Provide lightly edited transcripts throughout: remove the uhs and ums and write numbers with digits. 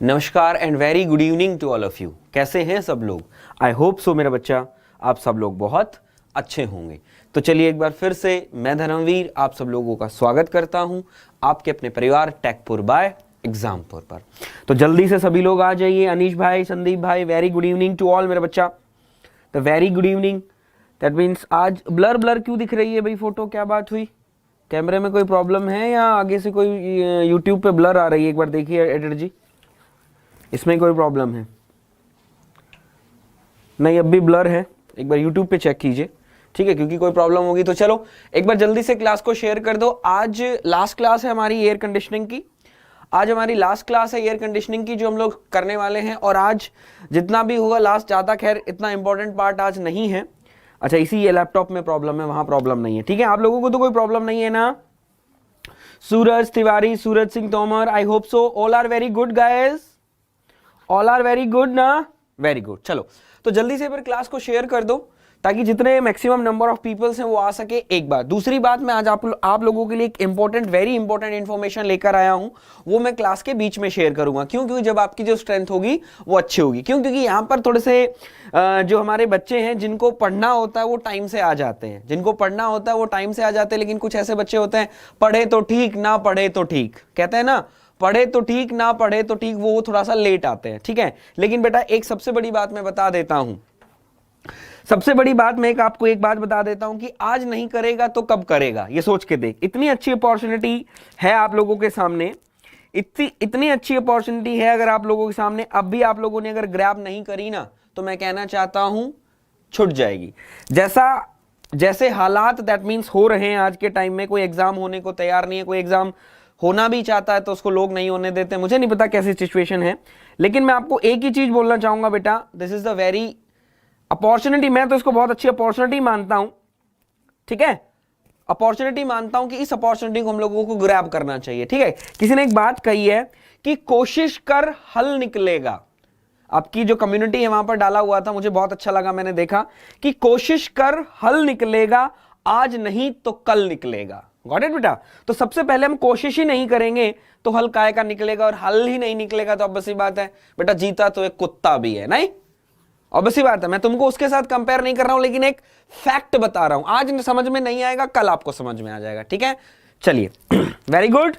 नमस्कार and very good evening to all of you. कैसे हैं सब लोग? आई होप सो मेरा बच्चा आप सब लोग बहुत अच्छे होंगे। तो चलिए एक बार फिर से मैं धर्मवीर आप सब लोगों का स्वागत करता हूं आपके अपने परिवार टेकपुर बाय एग्जामपुर पर। तो जल्दी से सभी लोग आ जाइए। अनीश भाई, संदीप भाई, very good evening to all मेरा बच्चा। तो very good evening. That means आज ब्लर ब्लर क्यों दिख रही है भाई फोटो? क्या बात हुई? कैमरे में कोई प्रॉब्लम है या आगे से कोई यूट्यूब पे ब्लर आ रही है? एक बार देखिए एडिटर जी, इसमें कोई प्रॉब्लम है? नहीं, अब भी ब्लर है। एक बार YouTube पे चेक कीजिए, ठीक है, क्योंकि कोई प्रॉब्लम होगी तो चलो एक बार जल्दी से क्लास को शेयर कर दो। आज लास्ट क्लास है हमारी एयर कंडीशनिंग की। आज हमारी लास्ट क्लास है एयर कंडीशनिंग की जो हम लोग करने वाले हैं। और आज जितना भी हुआ लास्ट, ज़्यादा खैर इतना इंपॉर्टेंट पार्ट आज नहीं है। अच्छा, इसी ये लैपटॉप में प्रॉब्लम है, वहां प्रॉब्लम नहीं है, ठीक है? आप लोगों को तो कोई प्रॉब्लम नहीं है ना? Suraj Tiwari, Suraj Singh Tomar, I hope so all are very good guys. All are very good ना? Very good. चलो तो जल्दी से फिर क्लास को शेयर कर दो ताकि जितने मैक्सिमम नंबर ऑफ पीपल्स हैं वो आ सके। एक बार दूसरी बात, मैं आज आप लोगों के लिए एक इंपॉर्टेंट, वेरी इंपॉर्टेंट इंफॉर्मेशन लेकर आया हूं। वो मैं क्लास के बीच में शेयर करूंगा। क्यों? क्योंकि जब आपकी जो स्ट्रेंथ होगी वो अच्छी होगी। क्यों? क्योंकि यहां पर थोड़े से जो हमारे बच्चे हैं जिनको पढ़ना होता है वो टाइम से आ जाते हैं। जिनको पढ़ना होता है वो टाइम से आ जाते हैं, लेकिन कुछ ऐसे बच्चे होते हैं पढ़े तो ठीक ना पढ़े तो ठीक, कहते हैं ना, पढ़े तो ठीक ना पढ़े तो ठीक, वो थोड़ा सा लेट आते हैं, ठीक है? लेकिन बेटा एक सबसे बड़ी बात मैं बता देता हूं। सबसे बड़ी बात मैं आपको एक बात बता देता हूं कि आज नहीं करेगा तो कब करेगा, ये सोच के देख। इतनी अच्छी अपॉर्चुनिटी है आप लोगों के सामने, इतनी अच्छी अपॉर्चुनिटी है अगर आप लोगों के सामने, अब भी आप लोगों ने अगर ग्रैब नहीं करी ना तो मैं कहना चाहता हूं छूट जाएगी। जैसे हालात दैट मीन्स हो रहे हैं आज के टाइम में, कोई एग्जाम होने को तैयार नहीं है, कोई एग्जाम होना भी चाहता है तो उसको लोग नहीं होने देते। मुझे नहीं पता कैसी सिचुएशन है, लेकिन मैं आपको एक ही चीज बोलना चाहूंगा बेटा, this is the very opportunity. मैं तो इसको बहुत अच्छी अपॉर्चुनिटी मानता हूं, ठीक है? अपॉर्चुनिटी मानता हूं कि इस अपॉर्चुनिटी को हम लोगों को ग्रैब करना चाहिए, ठीक है? किसी ने एक बात कही है कि कोशिश कर हल निकलेगा। आपकी जो कम्युनिटी है वहां पर डाला हुआ था, मुझे बहुत अच्छा लगा, मैंने देखा कि कोशिश कर हल निकलेगा, आज नहीं तो कल निकलेगा। गॉट इट बेटा? तो सबसे पहले हम कोशिश ही नहीं करेंगे तो हल काय का निकलेगा, और हल ही नहीं निकलेगा तो ऑब्वियस सी बात है बेटा, जीता तो एक कुत्ता भी है, नहीं? ऑब्वियस सी बात है। मैं तुमको उसके साथ कंपेयर नहीं कर रहा हूं, लेकिन एक फैक्ट बता रहा हूं। आज समझ में नहीं आएगा, कल आपको समझ में आ जाएगा, ठीक है? चलिए वेरी गुड।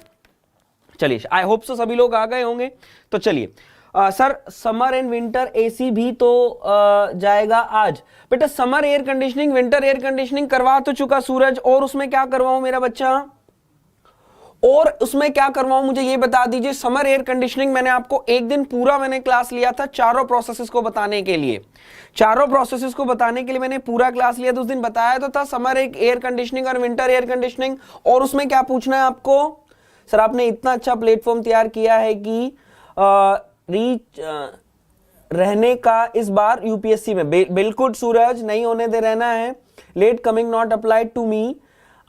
चलिए आई होप सो सभी लोग आ गए होंगे। तो चलिए sir, summer and winter AC भी तो जाएगा आज। बेटा summer air conditioning, winter air conditioning करवा तो चुका सूरज, और उसमें क्या करवाऊं मेरा बच्चा? और उसमें क्या करवाऊं मुझे ये बता दीजिए। समर एयर कंडीशनिंग मैंने आपको एक दिन पूरा मैंने क्लास लिया था चारों प्रोसेसेस को बताने के लिए। चारों प्रोसेसेस को बताने के लिए मैंने पूरा क्लास लिया था। उस दिन बताया तो था समर एयर कंडीशनिंग और विंटर एयर कंडीशनिंग। और उसमें क्या पूछना है आपको? सर आपने इतना अच्छा प्लेटफॉर्म तैयार किया है कि रीच रहने का इस बार यूपीएससी में। बिल्कुल सूरज, नहीं होने दे रहना है। Late coming not applied to me,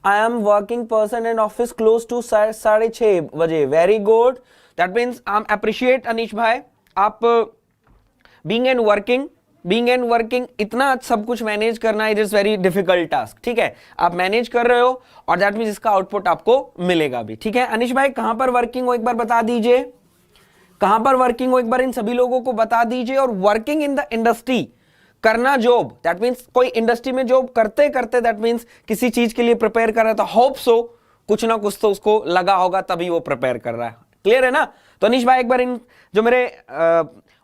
I am working person and office close to 6:30 बजे। Very good, that means I am appreciate Anish भाई, आप बीइंग एंड वर्किंग इतना सब कुछ मैनेज करना it is very difficult task, ठीक है? आप मैनेज कर रहे हो और दैट मीन्स इसका आउटपुट आपको मिलेगा भी, ठीक है? अनीश भाई कहां पर वर्किंग हो एक बार बता दीजिए, कहां पर वर्किंग हो एक बार इन सभी लोगों को बता दीजिए। और वर्किंग इन द इंडस्ट्री, करना जॉब, दैट मीन्स कोई इंडस्ट्री में जॉब करते करते दैट मीन्स किसी चीज के लिए प्रिपेयर कर रहा है, तो होप सो कुछ ना कुछ तो उसको लगा होगा तभी वो प्रिपेयर कर रहा है। क्लियर है ना? तो अनीश भाई एक बार इन जो मेरे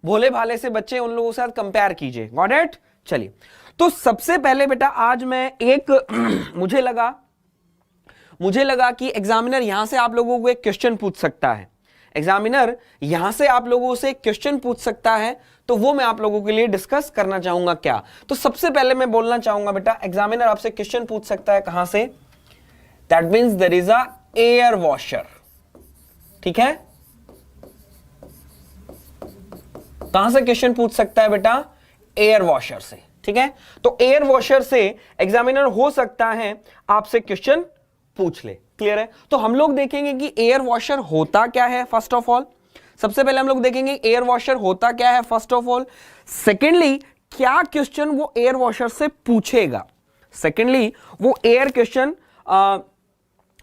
भोले भाले से बच्चे उन लोगों के साथ कंपेयर कीजिए। Got it? चलिए तो सबसे पहले बेटा आज मैं एक मुझे लगा कि एग्जामिनर यहां से आप लोगों को एक क्वेश्चन पूछ सकता है। एग्जामिनर यहां से आप लोगों से क्वेश्चन पूछ सकता है, तो वो मैं आप लोगों के लिए डिस्कस करना चाहूंगा। क्या? तो सबसे पहले मैं बोलना चाहूंगा बेटा, एग्जामिनर आपसे क्वेश्चन पूछ सकता है कहां से? That means there is a air washer, ठीक है? कहां से क्वेश्चन पूछ सकता है बेटा? एयर वॉशर से, ठीक है? तो एयर वॉशर से एग्जामिनर हो सकता है आपसे क्वेश्चन पूछ ले। क्लियर है? तो हम लोग देखेंगे कि एयर वॉशर होता क्या है। फर्स्ट ऑफ ऑल सबसे पहले हम लोग देखेंगे एयर वॉशर होता क्या है फर्स्ट ऑफ ऑल। सेकेंडली क्या क्वेश्चन वो एयर वॉशर से पूछेगा। सेकेंडली वो air question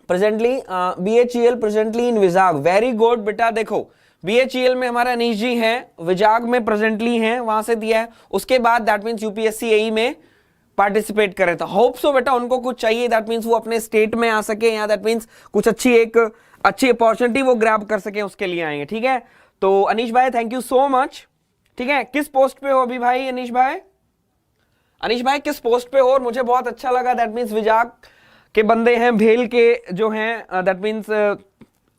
presently BHEL presently in Vizag. Very good बेटा, देखो BHEL में हमारा अनीश जी हैं, विजाग में प्रेजेंटली हैं, वहां से दिया है। उसके बाद दैट मीन्स यूपीएससी एई में पार्टिसिपेट कर रहे थे। होप सो बेटा उनको कुछ चाहिए, दैट मीन्स वो अपने स्टेट में आ सके, या दैट मीन्स कुछ अच्छी अपॉर्चुनिटी वो ग्रैब कर सके, उसके लिए आएंगे। ठीक है, तो अनीश भाई थैंक यू सो मच। ठीक है, किस पोस्ट पे हो अभी भाई अनीश भाई? अनीश भाई किस पोस्ट पे हो? और मुझे बहुत अच्छा लगा, दैट मीन्स विजाग के बंदे हैं, भेल के जो हैं, दैट मीन्स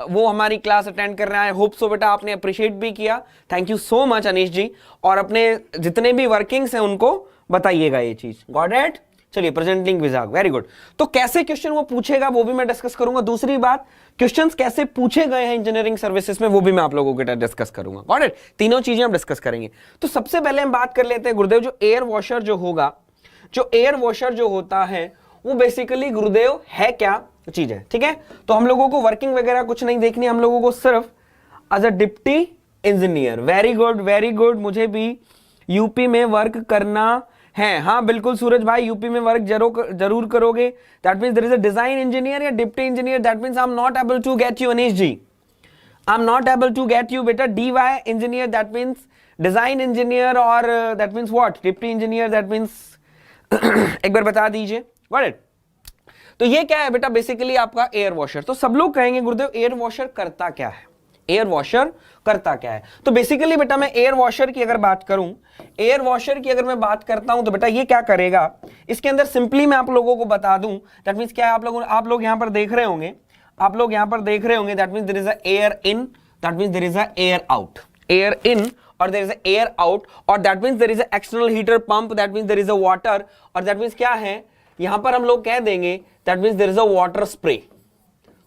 वो हमारी क्लास अटेंड कर रहा है। होप सो बेटा आपने अप्रिशिएट भी किया, thank you so much Anish ji. और अपने जितने भी वर्किंग्स हैं उनको बताइएगा ये चीज, गॉट इट। चलिए, present link Vizag, very good. तो कैसे क्वेश्चन वो पूछेगा वो भी मैं डिस्कस करूंगा। दूसरी बात, क्वेश्चंस कैसे पूछे गए हैं इंजीनियरिंग सर्विसेज में वो भी मैं आप लोगों के साथ डिस्कस करूंगा, गॉट इट। तीनों चीजें हम डिस्कस करेंगे। तो सबसे पहले हम बात कर लेते हैं गुरुदेव, जो एयर वॉशर जो होगा, जो एयर वॉशर जो होता है वो बेसिकली गुरुदेव है क्या चीज है। ठीक है, तो हम लोगों को वर्किंग वगैरह कुछ नहीं देखनी, हम लोगों को सिर्फ as a deputy engineer. Very good very good, मुझे भी यूपी में वर्क करना है। हाँ बिल्कुल सूरज भाई, यूपी में वर्क जरूर करोगे। That means there is a design engineer या deputy engineer, that means I am not able to get you Anish ji, I am not able to get you बेटा। DY engineer that means design engineer, और that means what, deputy engineer that means एक बार बता दीजिए, got it. तो ये क्या है बेटा, बेसिकली आपका एयर वॉशर। तो सब लोग कहेंगे गुरुदेव एयर वॉशर करता क्या है, एयर वॉशर करता क्या है? तो बेसिकली बेटा मैं एयर वॉशर की अगर बात करूं, एयर वॉशर की अगर मैं बात करता हूं तो बेटा ये क्या करेगा, इसके अंदर सिंपली मैं आप लोगों को बता दूं, दैट मींस क्या है, आप लोग यहां पर देख रहे होंगे, आप लोग यहां पर देख रहे होंगे, that means there is a air in, that means there is a air out, air in और there is a air out, और that means there is a external heater pump, that means there is a water, और that means क्या है, यहां पर हम लोग कह देंगे that means there is a water spray,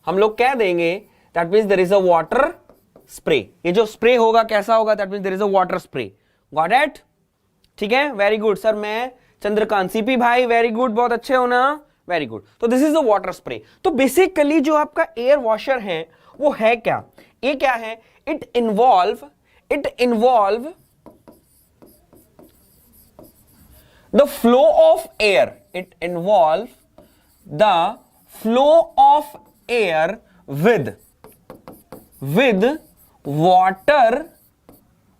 हम लोग कह देंगे that means there is a water spray. ये जो स्प्रे होगा कैसा होगा, that means there is a water spray, got it. ठीक है, वेरी गुड सर, मैं चंद्रकांत सीपी भाई, वेरी गुड, बहुत अच्छे हो ना, वेरी गुड। तो this is the water spray. तो बेसिकली जो आपका एयर वॉशर है वो है क्या, ये क्या है, it involve the flow of air, it involve the flow of air with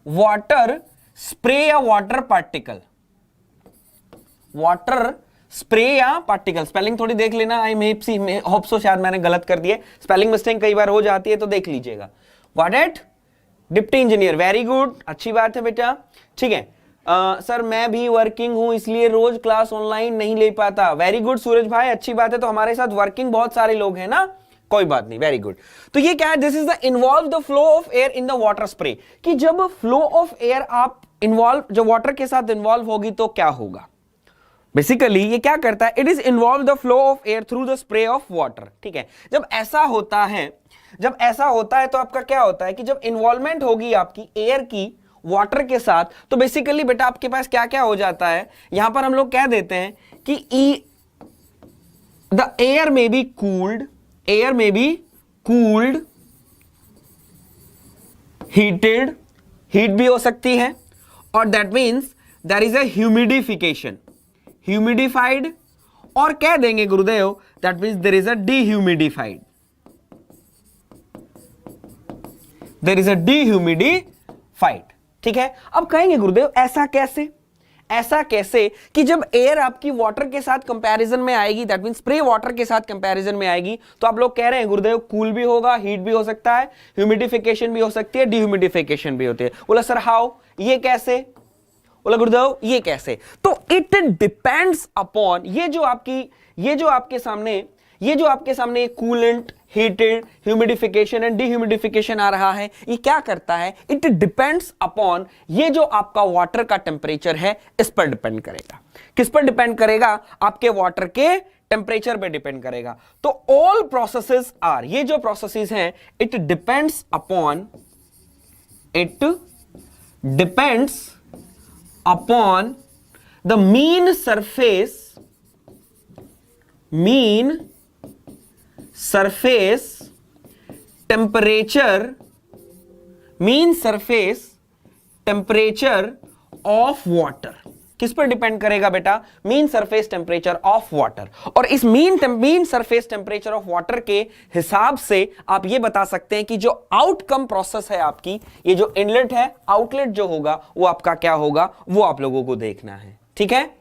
water spray या वाटर पार्टिकल, वाटर स्प्रे या पार्टिकल। स्पेलिंग थोड़ी देख लेना, आई मे होप सो शायद मैंने गलत कर दिया, स्पेलिंग मिस्टेक कई बार हो जाती है तो देख लीजिएगा, got it. Deputy engineer, very good, अच्छी बात है बेटा। ठीक है, सर मैं भी वर्किंग हूं इसलिए रोज क्लास ऑनलाइन नहीं ले पाता, वेरी गुड सूरज भाई, अच्छी बात है। तो हमारे साथ वर्किंग बहुत सारे लोग हैं ना, कोई बात नहीं, वेरी गुड। तो ये क्या है, this is the involve the flow of air in the water spray, कि जब फ्लो ऑफ एयर आप इन्वॉल्व, जब वाटर के साथ इन्वॉल्व होगी तो क्या होगा, बेसिकली ये क्या करता है, it is involve the flow of air through the spray of water. ठीक है, जब ऐसा होता है, जब ऐसा होता है तो आपका क्या होता है कि जब इन्वॉल्वमेंट होगी आपकी एयर की वाटर के साथ, तो बेसिकली बेटा आपके पास क्या क्या हो जाता है, यहां पर हम लोग कह देते हैं कि द एयर में बी कूल्ड, एयर में बी कूल्ड, हीटेड, हीट भी हो सकती है, और that means there is a humidification, humidified, और कह देंगे Gurudev that means there is a dehumidified, there is a dehumidified. ठीक है, अब कहेंगे गुरुदेव ऐसा कैसे, ऐसा कैसे कि जब एयर आपकी वाटर के साथ कंपैरिजन में आएगी, दैट मींस स्प्रे वाटर के साथ कंपैरिजन में आएगी, तो आप लोग कह रहे हैं गुरुदेव कूल भी होगा, हीट भी हो सकता है, ह्यूमिडिफिकेशन भी हो सकती है, डीह्यूमिडिफिकेशन भी होती है। बोला सर हाउ, ये कैसे, बोला गुरुदेव ये कैसे, तो इट डिपेंड्स अपॉन, ये जो आपके सामने coolant, heated, humidification and dehumidification आ रहा है, ये क्या करता है, इट डिपेंड्स अपॉन, ये जो आपका वाटर का टेम्परेचर है इस पर डिपेंड करेगा। किस पर डिपेंड करेगा, आपके वाटर के टेम्परेचर पे डिपेंड करेगा। तो ऑल प्रोसेसेस आर, ये जो प्रोसेसेस हैं, it depends upon the mean surface temperature of water, किस पर डिपेंड करेगा बेटा? Mean surface temperature of water. और इस mean surface temperature of water के हिसाब से आप ये बता सकते हैं कि जो आउटकम प्रोसेस है आपकी, ये जो इनलेट है, आउटलेट जो होगा वो आपका क्या होगा, वो आप लोगों को देखना है। ठीक है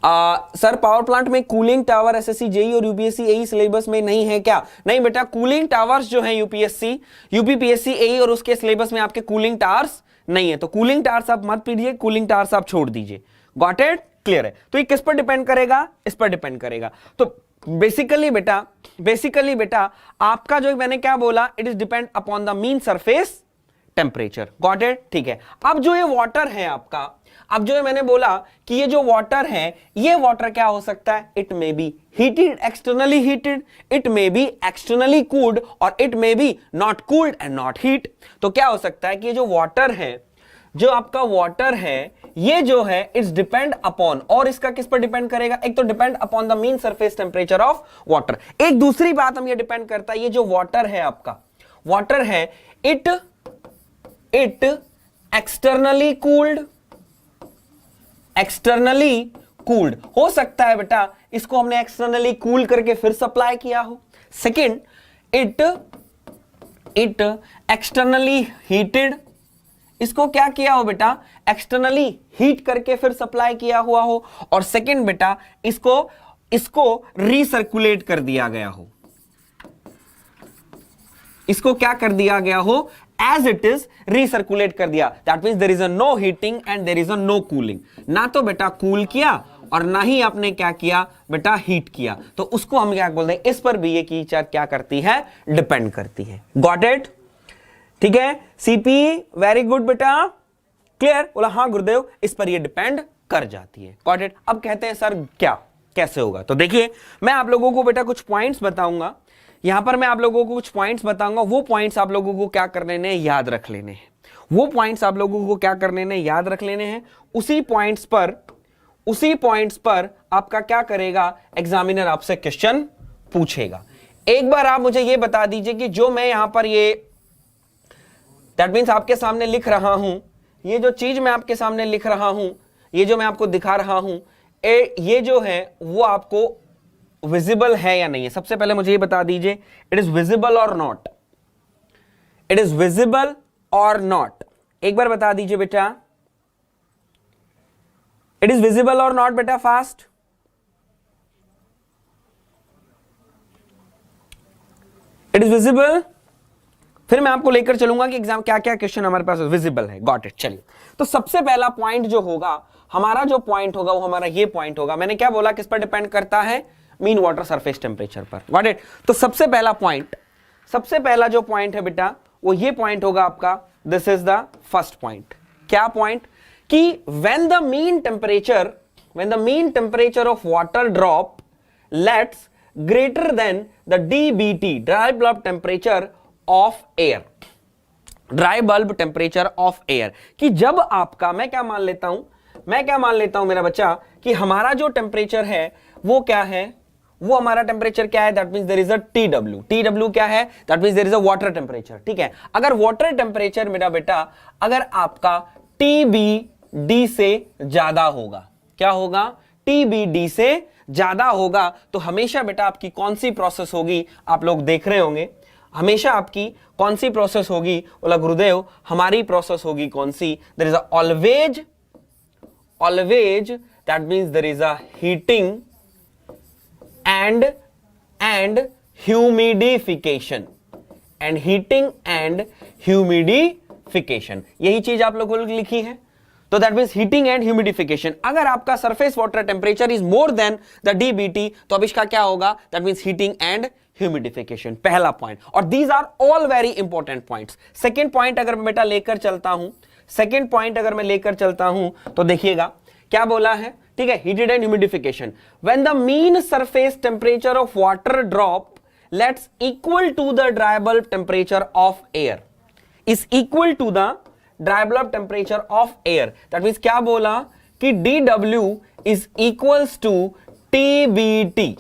सर, पावर प्लांट में कूलिंग टावर एसएससी जेई और यूपीएससी एई सिलेबस में नहीं है क्या? नहीं बेटा, कूलिंग टावर्स जो है यूपीएससी यूपीपीएससी एई और उसके सिलेबस में आपके कूलिंग टावर्स नहीं है, तो कूलिंग टावर्स आप मत पीजिए, कूलिंग टावर्स आप छोड़ दीजिए। Got it? क्लियर है? तो ये किस पर डिपेंड करेगा? इस पर डिपेंड करेगा। तो बेसिकली बेटा आपका जो मैंने क्या बोला, it is depend upon the mean surface temperature. Got it? ठीक है। अब जो ये वाटर है आपका, अब जो मैंने बोला कि ये जो वाटर है, ये वाटर क्या हो सकता है? It may be heated, externally heated, it may be externally cooled, और it may be not cooled and not heat. तो क्या हो सकता है कि ये जो वाटर है, जो आपका वाटर है, ये जो है इट्स डिपेंड अपॉन, और इसका किस पर डिपेंड करेगा? एक तो depend upon the mean surface temperature of water. एक दूसरी बात हम ये डिपेंड करता है, ये जो वाटर है आपका, वाटर है, it externally cooled, externally cooled हो सकता है बेटा, इसको हमने एक्सटर्नली कूल करके फिर सप्लाई किया हो। सेकंड, इट एक्सटर्नली हीटेड, इसको क्या किया हो बेटा? एक्सटर्नली हीट करके फिर सप्लाई किया हुआ हो। और सेकंड बेटा, इसको रीसर्कुलेट कर दिया गया हो, इसको क्या कर दिया गया हो? एज इट इज रीसर्कुलेट कर दिया। That means there is a no heating and there is a no cooling. ना तो बेटा कूल किया और ना ही आपने क्या किया बेटा, हीट किया। तो उसको हम क्या बोलते हैं? इस पर भी ये की क्या करती है? डिपेंड करती है। Got it? ठीक है सीपी, वेरी गुड बेटा, क्लियर? बोला हाँ गुरुदेव, इस पर ये डिपेंड कर जाती है। Got it? अब कहते हैं सर क्या कैसे होगा? तो देखिए, मैं आप लोगों को बेटा कुछ पॉइंट्स बताऊंगा, यहां पर मैं आप लोगों को कुछ पॉइंट्स बताऊंगा, वो पॉइंट्स आप लोगों को क्या कर लेने हैं? याद रख लेने हैं। वो पॉइंट्स आप लोगों को क्या कर लेने हैं? याद रख लेने हैं। उसी पॉइंट्स पर आपका क्या करेगा? एग्जामिनर आपसे क्वेश्चन पूछेगा। एक बार आप मुझे ये बता दीजिए कि जो मैं यहां पर ये दैट मीन्स आपके सामने लिख रहा हूं, ये जो चीज मैं आपके सामने लिख रहा हूं, ये जो मैं आपको दिखा रहा हूं, ये जो है वो आपको विजिबल है या नहीं है? सबसे पहले मुझे ये बता दीजिए, इट इज विजिबल और नॉट? इट इज विजिबल और नॉट? एक बार बता दीजिए बेटा, इट इज विजिबल और नॉट बेटा, फास्ट। It is visible. फिर मैं आपको लेकर चलूंगा कि एग्जाम क्या क्या क्वेश्चन हमारे पास विजिबल है। Got it? चलिए, तो सबसे पहला पॉइंट जो होगा हमारा, जो पॉइंट होगा वो हमारा ये पॉइंट होगा। मैंने क्या बोला, किस पर डिपेंड करता है? मीन वाटर सरफेस टेम्परेचर पर। Got it? तो सबसे पहला जो पॉइंट है बेटा, वो ये पॉइंट होगा आपका, this is the first point. क्या पॉइंट? कि when the mean temperature of water drop let's greater than the DBT, dry bulb temperature of air, dry bulb temperature of air, कि जब आपका, मैं क्या मान लेता हूं मेरा बच्चा, कि हमारा जो टेम्परेचर है वो क्या है? वो हमारा टेम्परेचर क्या है? That means there is a TW। TW क्या है? That means there is a water temperature. ठीक है, अगर वाटर टेम्परेचर मेरा बेटा अगर आपका TBD से ज्यादा होगा, क्या होगा? TBD से ज्यादा होगा, तो हमेशा बेटा आपकी कौन सी प्रोसेस होगी? आप लोग देख रहे होंगे, हमेशा आपकी कौन सी प्रोसेस होगी? बोला गुरुदेव हमारी प्रोसेस होगी कौन सी? There is a always that means there is a heating and humidification, and heating and humidification, यही चीज आप लोगों ने लिखी है। तो that means heating and humidification. अगर आपका surface water temperature is more than the DBT, तो अब इसका क्या होगा? That means heating and humidification, पहला पॉइंट। और these are all very important points. Second point अगर मैं बेटा लेकर चलता हूं, तो देखिएगा क्या बोला है। ठीक है, heated and humidification. When the mean surface temperature of water drop lets equal to the dry bulb temperature of air, is equal to the dry bulb temperature of air. That means क्या बोला कि DW is equals to TBT।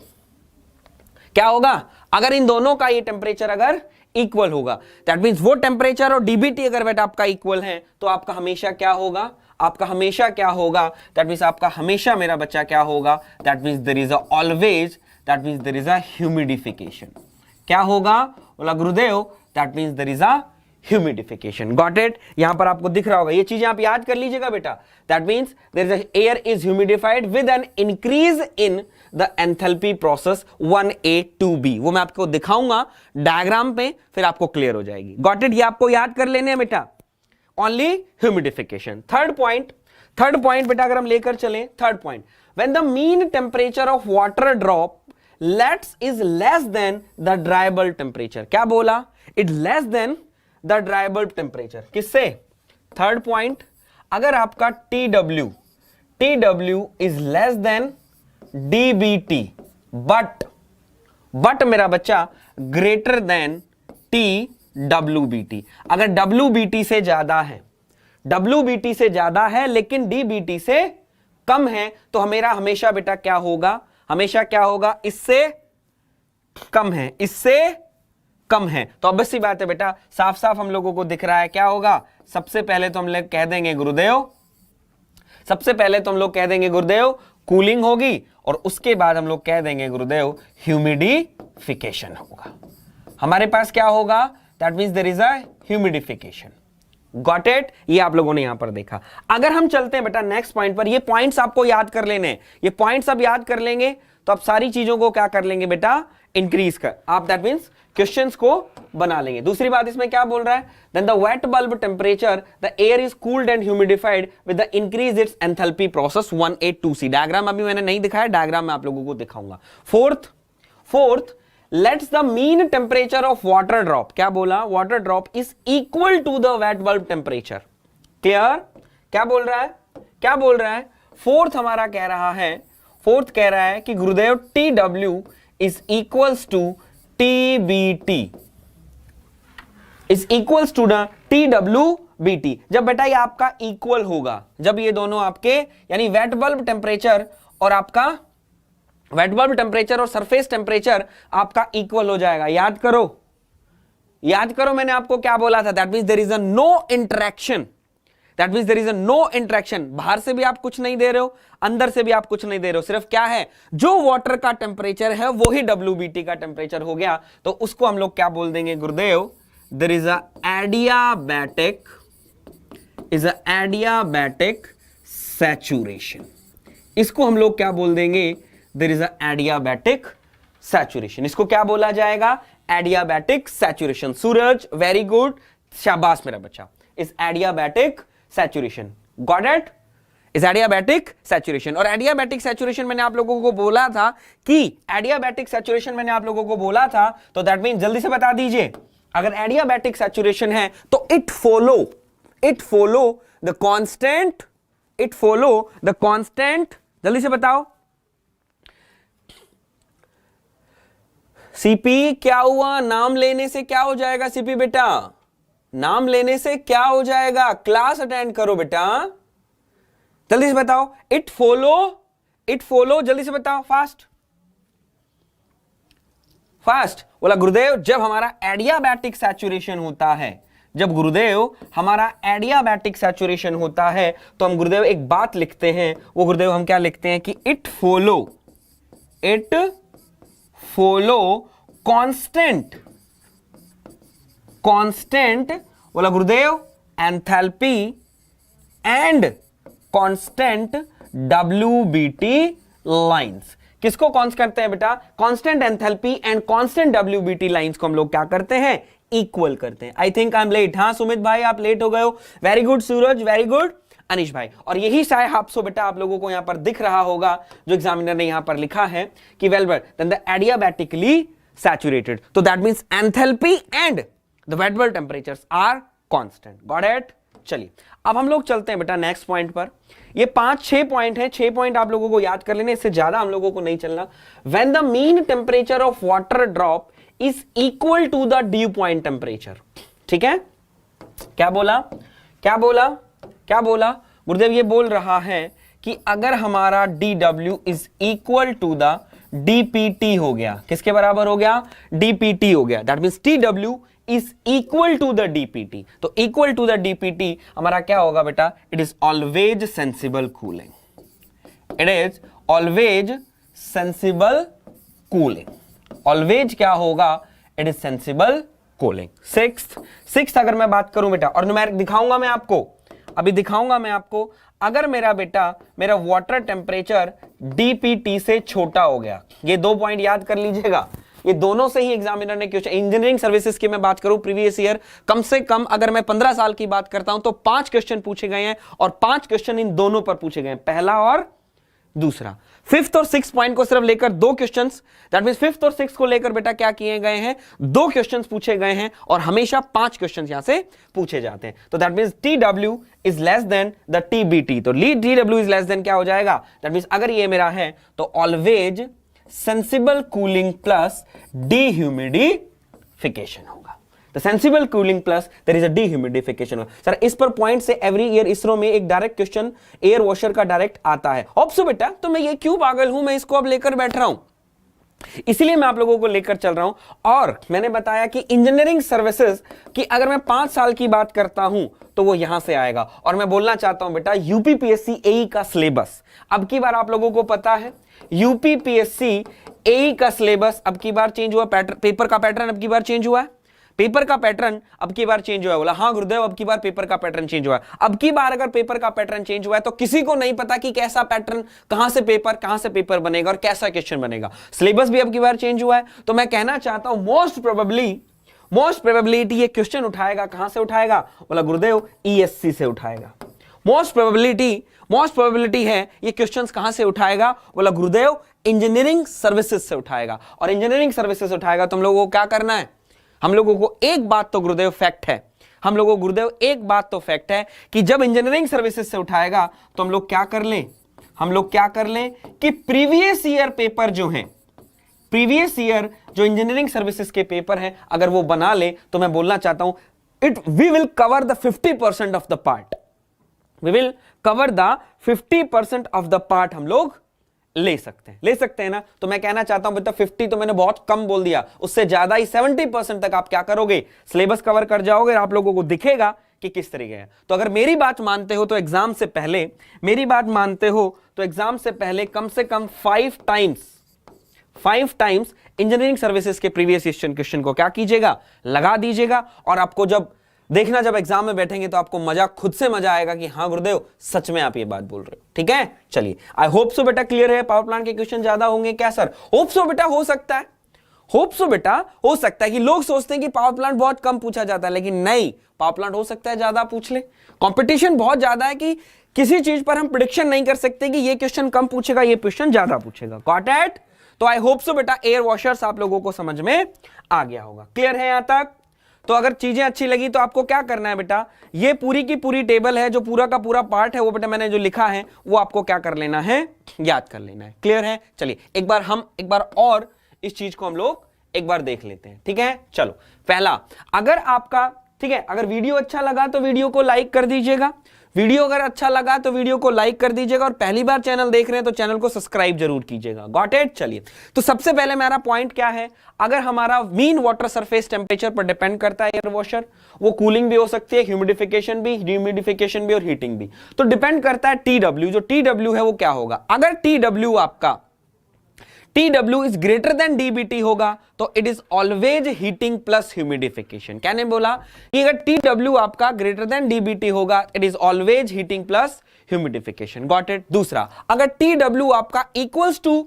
क्या होगा? अगर इन दोनों का ये temperature अगर इक्वल होगा, दैट मींस वो टेम्परेचर और DBT अगर बेटा आपका इक्वल है, तो आपका हमेशा क्या होगा? आपका हमेशा क्या होगा, दैट मीन्स आपका हमेशा मेरा बच्चा क्या होगा, that means there is a always, that means there is a humidification. क्या होगा, बोला गुरुदेव, that means there is a humidification. Got it? यहां पर आपको दिख रहा होगा, ये चीजें आप याद कर लीजिएगा बेटा। That means there is air is humidified with an increase in the enthalpy process 1A 2B। वो मैं आपको दिखाऊंगा डायग्राम पे, फिर आपको क्लियर हो जाएगी। Got it? ये आपको याद कर लेने हैं बेटा, ओनली ह्यूमिडिफिकेशन। थर्ड पॉइंट बेटा अगर हम लेकर चलें, third point, when the mean temperature of water drop let's is less than the dry bulb temperature. क्या बोला? It less than the dry bulb temperature. किससे? थर्ड पॉइंट, अगर आपका TW is less then DBT but मेरा बच्चा greater than TWBT। अगर WBT से ज्यादा है, WBT से ज्यादा है लेकिन DBT से कम है, तो मेरा हमेशा बेटा क्या होगा, हमेशा क्या होगा, इससे कम है, इससे कम है। तो अब सी बात है बेटा, साफ साफ हम लोगों को दिख रहा है क्या होगा। सबसे पहले तो हम लोग कह देंगे गुरुदेव, सबसे पहले तो हम लोग कह देंगे गुरुदेव कूलिंग होगी, और उसके बाद हम लोग कह देंगे गुरुदेव ह्यूमिडिफिकेशन होगा। हमारे पास क्या होगा, that means there is a humidification. Got it? ये आप लोगों ने यहां पर देखा। अगर हम चलते हैं बेटा नेक्स्ट पॉइंट पर, ये पॉइंट्स आपको याद कर लेने हैं, ये पॉइंट्स आप याद कर लेंगे तो आप सारी चीजों को क्या कर लेंगे बेटा, इंक्रीज कर, आप दैट मीन्स क्वेश्चंस को बना लेंगे। दूसरी बात इसमें क्या बोल रहा है, then the wet bulb temperature the air is cooled and humidified with the increase its enthalpy process 1A 2C। Diagram अभी मैंने नहीं दिखाया, डायग्राम मैं आप लोगों को दिखाऊंगा। Fourth, lets the mean temperature of water drop, क्या बोला, water drop is equal to the wet bulb temperature. Clear? क्या बोल रहा है, क्या बोल रहा है? फोर्थ हमारा कह रहा है, फोर्थ कह रहा है कि गुरुदेव TW is equals to TBT is equals to the TWBT। जब बेटा ये आपका इक्वल होगा, जब ये दोनों आपके यानी वेट बल्ब टेम्परेचर और आपका वेट बल्ब टेम्परेचर और सरफेस टेम्परेचर आपका इक्वल हो जाएगा। याद करो, याद करो मैंने आपको क्या बोला था, that means there is a no interaction, that means there is a no interaction. बाहर से भी आप कुछ नहीं दे रहे हो, अंदर से भी आप कुछ नहीं दे रहे हो, सिर्फ क्या है, जो वाटर का टेम्परेचर है वही WBT का टेम्परेचर हो गया। तो उसको हम लोग क्या बोल देंगे गुरुदेव, there is a adiabatic saturation. इसको हम लोग क्या बोल देंगे, there is a adiabatic saturation. इसको क्या बोला जाएगा, adiabatic saturation. Suraj, very good, शाबाश मेरा बच्चा, is adiabatic saturation. Got it? Is adiabatic saturation. और एडियाबैटिक सैचुरेशन मैंने आप लोगों को बोला था कि एडियाबैटिक सैचुरेशन मैंने आप लोगों को बोला था, तो दैट मीन जल्दी से बता दीजिए, अगर एडियाबैटिक सैचुरेशन है तो इट फॉलो द कांस्टेंट, जल्दी से बताओ सीपी क्या हुआ, नाम लेने से क्या हो जाएगा सीपी बेटा, नाम लेने से क्या हो जाएगा, क्लास अटेंड करो बेटा, जल्दी से बताओ। इट फॉलो, जल्दी से बताओ, फास्ट। बोला गुरुदेव जब हमारा एडियाबैटिक सैचुरेशन होता है, जब गुरुदेव हमारा एडियाबैटिक सैचुरेशन होता है तो हम गुरुदेव एक बात लिखते हैं, वो गुरुदेव हम क्या लिखते हैं कि इट फॉलो कांस्टेंट, बोला गुरुदेव enthalpy and constant WBT lines. किसको कांस्टेंट करते हैं बेटा, constant enthalpy and constant WBT lines को हम लोग क्या करते हैं, इक्वल करते हैं। I think I am late, हाँ सुमित भाई आप लेट हो गए हो, very good Suraj, very good Anish भाई। और यही शायद आपसे बेटा आप लोगों को यहां पर दिख रहा होगा जो एग्जामिनर ने यहां पर लिखा है कि well then the adiabatically saturated, तो that means enthalpy and the wet bulb temperatures are constant. Got it? चलिए अब हम लोग चलते हैं बेटा नेक्स्ट पॉइंट पर। ये 5-6 पॉइंट हैं, 6 पॉइंट आप लोगों को याद कर लेने, इससे ज्यादा हम लोगों को नहीं चलना। When the mean temperature of water drop is equal to the dew point temperature. ठीक है, क्या बोला, क्या बोला, क्या बोला गुरुदेव, ये बोल रहा है कि अगर हमारा DW is equal to the DPT हो गया, किसके बराबर हो गया, DPT हो गया, that means TW is equal to the DPT. तो इक्वल टू द डीपीटी हमारा क्या होगा बेटा, it is always sensible cooling, it is always sensible cooling, always क्या होगा, it is sensible cooling. Sixth अगर मैं बात करूं बेटा, और न्यूमेरिक दिखाऊंगा मैं आपको, अभी दिखाऊंगा मैं आपको, अगर मेरा वाटर टेम्परेचर डीपीटी से छोटा हो गया, ये 2 पॉइंट याद कर लीजिएगा, ये दोनों से ही एग्जामिनर ने क्वेश्चन, इंजीनियरिंग सर्विसेज की मैं बात करूं प्रीवियस ईयर, कम से कम अगर मैं 15 साल की बात करता हूं तो 5 क्वेश्चन पूछे गए हैं, और 5 क्वेश्चन इन दोनों पर पूछे गए हैं, पहला और दूसरा। 5th और 6th पॉइंट को सिर्फ लेकर 2 क्वेश्चंस, दैट मींस 5th और 6th को लेकर बेटा क्या किए गए हैं, 2 क्वेश्चंस पूछे गए हैं, और हमेशा 5 क्वेश्चंस यहां से पूछे जाते हैं। तो that means TW is less than the TBT, तो TW इज लेस देन क्या हो जाएगा, दैट मींस अगर ये मेरा है तो always sensible cooling plus dehumidification होगा। The sensible cooling plus there is a dehumidification। Sir इस पर पॉइंट से एवरी ईयर इसरो में एक डायरेक्ट क्वेश्चन एयर वॉशर का डायरेक्ट आता है। ऑप्सो बेटा, तो मैं ये क्यों पागल हूं, मैं इसको अब लेकर बैठ रहा हूं, इसीलिए मैं आप लोगों को लेकर चल रहा हूं। और मैंने बताया कि इंजीनियरिंग सर्विसेज की अगर मैं 5 साल की बात करता हूं तो वो यहां से आएगा। और मैं बोलना चाहता हूं बेटा, यूपीपीएससी एई का सिलेबस अब की बार आप लोगों को पता है, यूपीपीएससी एई का सिलेबस अब की बार चेंज हुआ, पेपर का पैटर्न अब की बार चेंज हुआ है, पेपर का पैटर्न अब की बार चेंज हुआ है। बोला हाँ गुरुदेव, अब की बार पेपर का पैटर्न चेंज हुआ है। अब की बार अगर पेपर का पैटर्न चेंज हुआ है तो किसी को नहीं पता कि कैसा पैटर्न, कहां से पेपर बनेगा और कैसा क्वेश्चन बनेगा। सिलेबस भी अब की बार चेंज हुआ है, तो मैं कहना चाहता हूं मोस्ट प्रोबेबिलिटी ये क्वेश्चन उठाएगा, कहां से उठाएगा, बोला गुरुदेव ईएससी से उठाएगा। मोस्ट प्रोबेबिलिटी है ये क्वेश्चंस कहां से उठाएगा, बोला गुरुदेव इंजीनियरिंग सर्विसेज से उठाएगा। और इंजीनियरिंग सर्विसेज उठाएगा तो हम लोगों को क्या करना है, हम लोगों को एक बात तो गुरुदेव फैक्ट है, हम लोगों को गुरुदेव एक बात तो फैक्ट है कि जब इंजीनियरिंग सर्विसेज से उठाएगा तो हम लोग क्या कर लें, कि प्रीवियस ईयर पेपर जो हैं, प्रीवियस ईयर जो इंजीनियरिंग सर्विसेज के पेपर हैं, अगर वो बना ले तो मैं बोलना चाहता हूं we will cover the 50% of the part, we will cover the 50% of the part हम लोग ले सकते हैं ना। तो मैं कहना चाहता हूं बेटा 50 तो मैंने बहुत कम बोल दिया, उससे ज्यादा ही 70% तक आप क्या करोगे, सिलेबस कवर कर जाओगे, आप लोगों को दिखेगा कि किस तरीके है। तो अगर मेरी बात मानते हो तो एग्जाम से पहले, कम से कम 5 टाइम्स इंजीनियरिंग सर्विसेज के प्रीवियस क्वेश्चन को क्या कीजिएगा, लगा दीजिएगा। और आपको जब एग्जाम में बैठेंगे तो आपको खुद से मजा आएगा कि हाँ गुरुदेव सच में आप ये बात बोल रहे हो। ठीक है, चलिए आई होप सो बेटा क्लियर है। पावर प्लांट के क्वेश्चन ज्यादा होंगे क्या सर? होप सो बेटा, हो सकता है कि लोग सोचते हैं कि पावर प्लांट बहुत कम पूछा जाता है, लेकिन नहीं, पावर प्लांट हो सकता है ज्यादा पूछ ले। कंपटीशन बहुत ज्यादा है कि किसी चीज पर हम प्रेडिक्शन नहीं कर सकते कि ये क्वेश्चन कम पूछेगा, ये क्वेश्चन ज्यादा पूछेगा। Got it? तो आई होप सो बेटा एयर वॉशर्स आप लोगों को समझ में आ गया होगा। क्लियर है यहां तक? तो अगर चीजें अच्छी लगी तो आपको क्या करना है बेटा, ये पूरी की पूरी टेबल है, जो पूरा का पूरा पार्ट है वो बेटा मैंने जो लिखा है वो आपको क्या कर लेना है, याद कर लेना है। क्लियर है? चलिए एक बार और इस चीज को हम लोग एक बार देख लेते हैं। ठीक है, चलो पहला, अगर आपका ठीक है, अगर वीडियो अच्छा लगा तो वीडियो को लाइक कर दीजिएगा, वीडियो अगर अच्छा लगा तो वीडियो को लाइक कर दीजिएगा, और पहली बार चैनल देख रहे हैं तो चैनल को सब्सक्राइब जरूर कीजिएगा। Got it? चलिए, तो सबसे पहले मेरा पॉइंट क्या है, अगर हमारा मीन वाटर सरफेस टेम्परेचर पर डिपेंड करता है एयर वॉशर, वो कूलिंग भी हो सकती है, ह्यूमिडिफिकेशन भी और हीटिंग भी, तो डिपेंड करता है TW। जो TW है वो क्या होगा, अगर TW is greater than DBT होगा तो it is always heating plus humidification. क्या नहीं बोला कि अगर TW आपका ग्रेटर देन DBT होगा, it is always heating plus humidification. Got it? दूसरा, अगर TW आपका equals to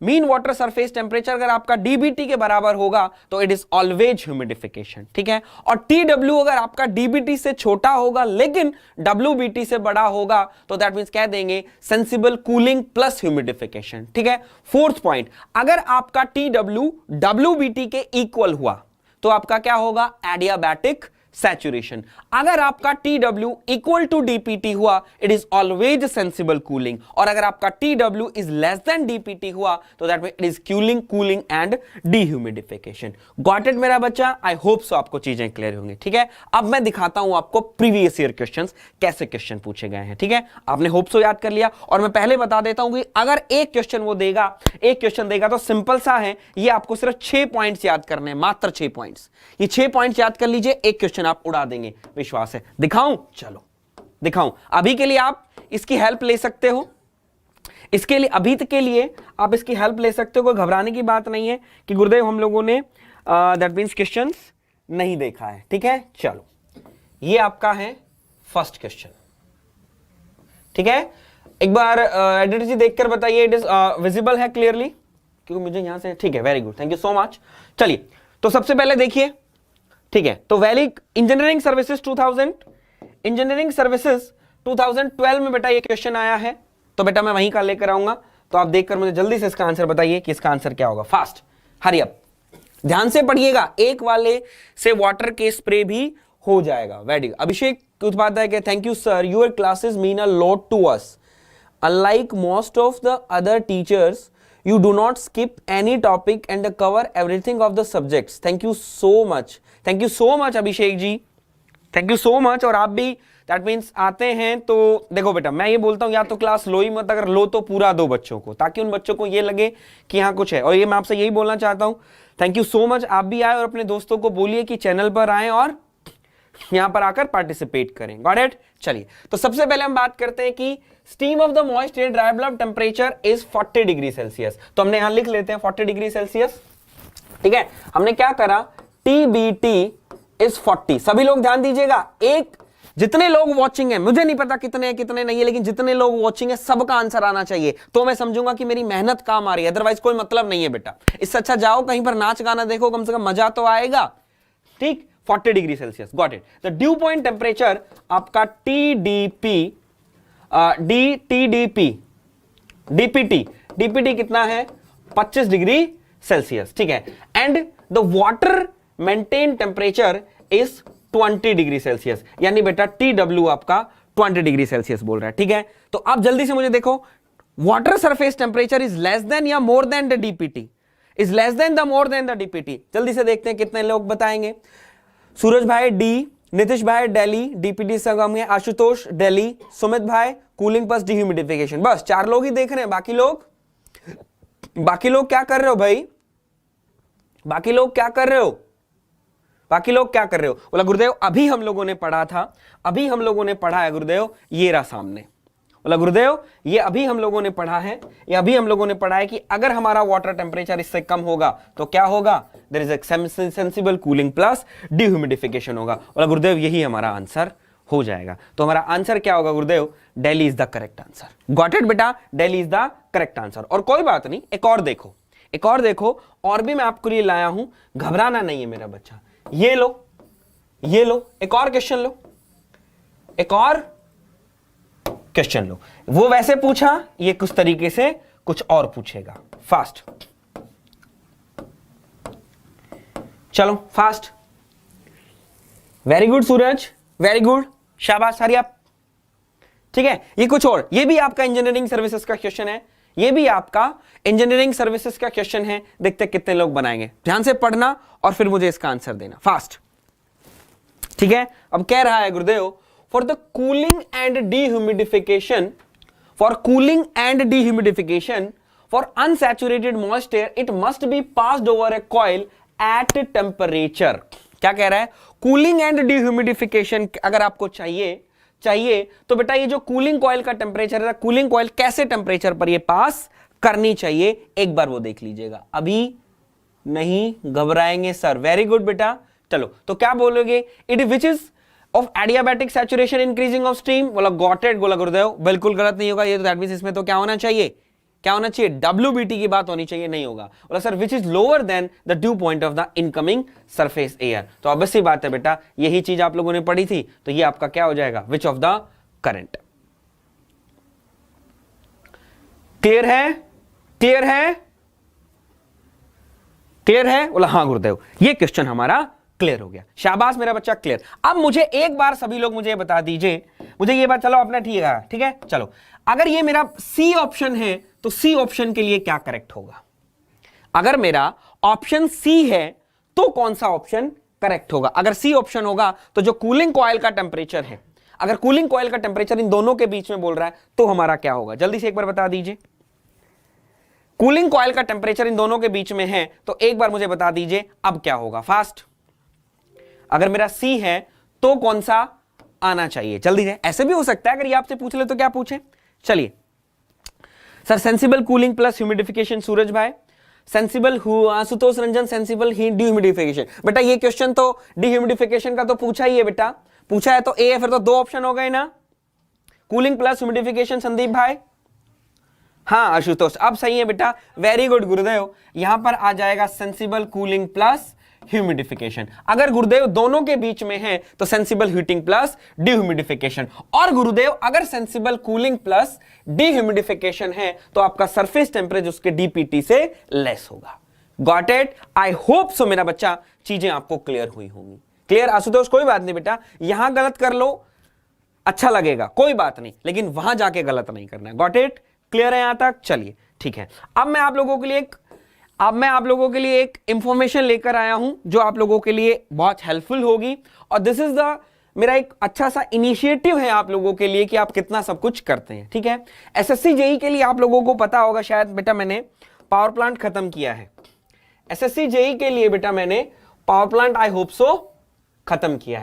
mean water surface temperature अगर आपका DBT के बराबर होगा तो इट इज ऑलवेज ह्यूमिडिफिकेशन। ठीक है, और TW अगर आपका DBT से छोटा होगा लेकिन WBT से बड़ा होगा तो दैट मींस कह देंगे सेंसिबल कूलिंग प्लस ह्यूमिडिफिकेशन। ठीक है, फोर्थ पॉइंट, अगर आपका TW WBT के इक्वल हुआ तो आपका क्या होगा, एडियाबैटिक सैचुरेशन। अगर आपका TW इक्वल टू DPT हुआ, it is always sensible cooling, और अगर आपका TW is less then DPT हुआ तो that mean it is cooling and dehumidification. Got it मेरा बच्चा? आई होप सो आपको चीजें क्लियर होंगी। ठीक है, अब मैं दिखाता हूं आपको प्रीवियस ईयर क्वेश्चंस कैसे क्वेश्चन पूछे गए हैं। ठीक है, आपने होप सो याद कर लिया, और मैं पहले बता देता हूं कि अगर एक क्वेश्चन देगा तो सिंपल सा है, ये आपको सिर्फ 6 पॉइंट्स याद करने हैं, मात्र 6 पॉइंट्स। ये 6 पॉइंट्स याद कर लीजिए, एक क्वेश्चन आप उड़ा देंगे, विश्वास है। दिखाऊं? चलो दिखाऊं। अभी के लिए आप इसकी हेल्प ले सकते हो, इसके लिए अभी तक के लिए आप इसकी हेल्प ले सकते हो, कोई घबराने की बात नहीं है कि गुरुदेव हम लोगों ने दैट मींस क्वेश्चंस नहीं देखा है। ठीक है, चलो ये आपका है फर्स्ट क्वेश्चन। ठीक है, एक बार एडिटर जी देखकर बताइए इट इज विजिबल है क्लियरली, क्योंकि मुझे यहां से, ठीक है, very good, thank you so much. चलिए तो सबसे पहले देखिए, ठीक है, तो वैली इंजीनियरिंग सर्विसेज 2012 में बेटा ये क्वेश्चन आया है, तो बेटा मैं वहीं का लेकर आऊंगा, तो आप देखकर मुझे जल्दी से इसका आंसर बताइए कि इसका आंसर क्या होगा। फास्ट, हरी अप, ध्यान से पढ़िएगा, एक वाले से वाटर के स्प्रे भी हो जाएगा। Very good. अभिषेक उपाध्याय के thank you sir, your classes mean a lot to us, unlike most of the other teachers you do not skip any topic and cover everything of the subjects, thank you so much Abhishek ji, thank you so much. और आप भी that means आते हैं तो देखो बेटा, मैं ये बोलता हूं या तो क्लास लो ही मत, अगर लो तो पूरा दो बच्चों को, ताकि उन बच्चों को ये लगे कि हाँ कुछ है। और ये मैं आपसे यही बोलना चाहता हूं, थैंक यू सो मच, आप भी आए और अपने दोस्तों को बोलिए कि चैनल पर आए और यहां पर आकर पार्टिसिपेट करें। Got it? चलिए तो सबसे पहले हम बात करते हैं कि steam of the moist air dry bulb temperature is 40 degree Celsius. तो हमने यहां लिख लेते हैं 40 डिग्री सेल्सियस। ठीक है, हमने क्या करा, TBT इज 40। सभी लोग ध्यान दीजिएगा, एक जितने लोग वॉचिंग है, मुझे नहीं पता कितने हैं कितने नहीं है, लेकिन जितने लोग वॉचिंग है सबका आंसर आना चाहिए, तो मैं समझूंगा कि मेरी मेहनत काम आ रही है, अदरवाइज कोई मतलब नहीं है बेटा। इससे अच्छा जाओ कहीं पर नाच गाना देखो, कम से कम मजा तो आएगा। ठीक, 40 degree Celsius, got it. The dew point temperature आपका DPT कितना है, 25 डिग्री सेल्सियस। ठीक है, and the water maintain temperature is 20 degree Celsius, यानी बेटा TW आपका 20 डिग्री सेल्सियस बोल रहा है। ठीक है, तो आप जल्दी से मुझे देखो, water surface temperature is less than या more than the DPT, is less than the more than the DPT। जल्दी से देखते हैं कितने लोग बताएंगे। सूरज भाई डी, नीतीश भाई दिल्ली, DPT से कम है, आशुतोष दिल्ली, सुमित भाई कूलिंग प्लस डिह्यूमिडिफिकेशन। बस 4 लोग ही देख रहे हैं, बाकी लोग क्या कर रहे हो भाई, बाकी लोग क्या कर रहे हो, बाकी लोग क्या कर रहे हो? बोला गुरुदेव अभी हम लोगों ने पढ़ा था, अभी हम लोगों ने पढ़ा है गुरुदेव, ये रहा सामने। बोला गुरुदेव ये अभी हम लोगों ने पढ़ा है, ये अभी हम लोगों ने पढ़ा है कि अगर हमारा वाटर टेम्परेचर इससे कम होगा तो क्या होगा, there is a sensible cooling plus dehumidification होगा। बोला गुरुदेव यही हमारा आंसर हो जाएगा। तो हमारा आंसर क्या होगा Gurudev, Delhi is the correct answer. Got it बेटा, Delhi is the correct answer. और कोई बात नहीं, एक और देखो, एक और देखो, और भी मैं आपके लिए लाया हूं, घबराना नहीं है मेरा बच्चा। ये लो, ये लो, एक और क्वेश्चन लो, एक और क्वेश्चन लो। वो वैसे पूछा, ये कुछ तरीके से कुछ और पूछेगा। फास्ट, चलो fast, very good Suraj, very good, शाबाश हरी आप। ठीक है, ये कुछ और, ये भी आपका इंजीनियरिंग सर्विसेज का क्वेश्चन है, ये भी आपका इंजीनियरिंग सर्विसेज का क्वेश्चन है। देखते कितने लोग बनाएंगे, ध्यान से पढ़ना और फिर मुझे इसका आंसर देना फास्ट। ठीक है, अब कह रहा है गुरुदेव for the cooling and dehumidification, for cooling and dehumidification for unsaturated moist air it must be passed over A coil at temperature. क्या कह रहा है, कूलिंग एंड डिह्यूमिडिफिकेशन अगर आपको चाहिए तो बेटा ये जो कूलिंग कॉइल का टेम्परेचर है, कूलिंग कॉइल कैसे टेम्परेचर पर ये पास करनी चाहिए, एक बार वो देख लीजिएगा। अभी नहीं घबराएंगे सर, वेरी गुड बेटा। चलो तो क्या बोलोगे, it which is of adiabatic saturation increasing of steam. बोला गॉट इट, बोला गुरुदेव बिल्कुल गलत नहीं होगा ये, तो दैट मींस इसमें तो क्या होना चाहिए, क्या होना चाहिए, WBT की बात होनी चाहिए, नहीं होगा। बोला sir which is lower than the dew point of the incoming surface air. तो अब सी बात है बेटा, यही चीज आप लोगों ने पढ़ी थी, तो ये आपका क्या हो जाएगा, which of the current. Clear है, क्लियर है, क्लियर है? बोला हाँ गुरुदेव, ये क्वेश्चन हमारा क्लियर हो गया, शाबाश मेरा बच्चा, क्लियर। अब मुझे एक बार सभी लोग मुझे बता दीजिए, मुझे ये बात, चलो अपना ठीक है, चलो अगर ये मेरा सी ऑप्शन है तो सी ऑप्शन के लिए क्या करेक्ट होगा? अगर मेरा ऑप्शन सी है तो कौन सा ऑप्शन करेक्ट होगा? अगर सी ऑप्शन होगा तो जो कूलिंग कॉइल का टेंपरेचर है, अगर कूलिंग कॉइल का टेंपरेचर इन दोनों के बीच में बोल रहा है तो हमारा क्या होगा? जल्दी से एक बार बता दीजिए। कूलिंग कॉइल का टेंपरेचर इन दोनों के बीच में है तो एक बार मुझे बता दीजिए अब क्या होगा, फास्ट। अगर मेरा सी है तो कौन सा आना चाहिए? जल्दी से, ऐसे भी हो सकता है अगर ये आपसे पूछ ले तो क्या पूछे? चलिए sir, sensible cooling plus humidification, Suraj भाई। Sensible Ashutosh Ranjan, sensible heat dehumidification. बेटा ये क्वेश्चन तो डिह्यूमिडिफिकेशन का तो पूछा ही है बेटा, पूछा है तो ए है, फिर तो दो ऑप्शन हो गए ना, कूलिंग प्लस ह्यूमिडिफिकेशन। संदीप भाई, हाँ आशुतोष, अब सही है बेटा, वेरी गुड गुरुदेव। यहां पर आ जाएगा सेंसिबल कूलिंग प्लस ह्यूमिडिफिकेशन। अगर गुरुदेव दोनों के बीच में है तो सेंसिबल हीटिंग प्लस डिह्यूमिडिफिकेशन, और गुरुदेव अगर सेंसिबल कूलिंग प्लस डिह्यूमिडिफिकेशन है तो आपका सरफेस टेंपरेचर उसके डीपीटी से लेस होगा। Got it? आई होप सो मेरा बच्चा, चीजें आपको क्लियर हुई होंगी। क्लियर आशुतोष? कोई बात नहीं बेटा, यहां गलत कर लो, अच्छा लगेगा, कोई बात नहीं, लेकिन वहां जाके गलत नहीं करना है। Got it? क्लियर है यहां तक? चलिए ठीक है। अब मैं आप लोगों के लिए एक इंफॉर्मेशन लेकर आया हूं जो आप लोगों के लिए बहुत हेल्पफुल होगी, और दिस इज द मेरा एक अच्छा सा इनिशिएटिव है आप लोगों के लिए कि आप कितना सब कुछ करते हैं। ठीक है, एसएससी जेई के लिए आप लोगों को पता होगा शायद बेटा, मैंने पावर प्लांट खत्म किया है। एसएससी जेई के लिए बेटा मैंने पावर प्लांट आई होप सो खत्म किया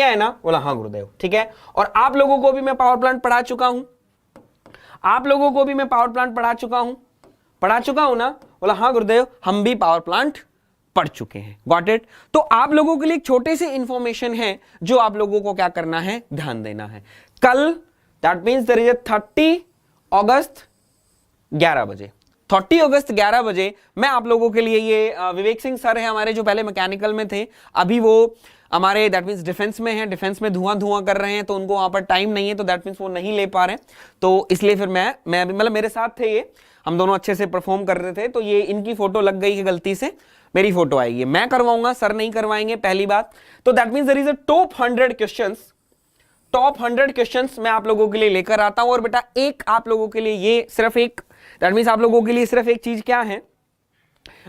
है ना? बोला हाँ गुरुदेव, ठीक है। और आप लोगों को भी मैं पावर प्लांट पढ़ा चुका हूं, पढ़ा चुका हूं ना? बोला हाँ गुरुदेव, हम भी पावर प्लांट पढ़ चुके हैं। Got it? तो आप लोगों के लिए एक छोटे से इंफॉर्मेशन है जो आप लोगों को क्या करना है, ध्यान देना है। कल दैट मींस देयर इज 30 अगस्त 11 बजे, 30 अगस्त 11 बजे मैं आप लोगों के लिए ये विवेक सिंह सर है हमारे, जो पहले मैकेनिकल में थे, अभी वो हमारे दैट मींस डिफेंस में है, डिफेंस में धुआं कर रहे हैं, तो उनको वहां पर टाइम नहीं है, तो दैट मींस वो नहीं ले पा रहे, तो इसलिए फिर मैं मतलब मेरे साथ थे ये, हम दोनों अच्छे से परफॉर्म कर रहे थे, तो ये इनकी फोटो लग गई है गलती से, मेरी फोटो आएगी, मैं करवाऊंगा, सर नहीं करवाएंगे, पहली बात। तो that means there is a top 100 questions मैं आप लोगों के लिए लेकर आता हूं। और बेटा एक आप लोगों के लिए ये सिर्फ एक, दैट मींस आप लोगों के लिए सिर्फ एक चीज क्या है,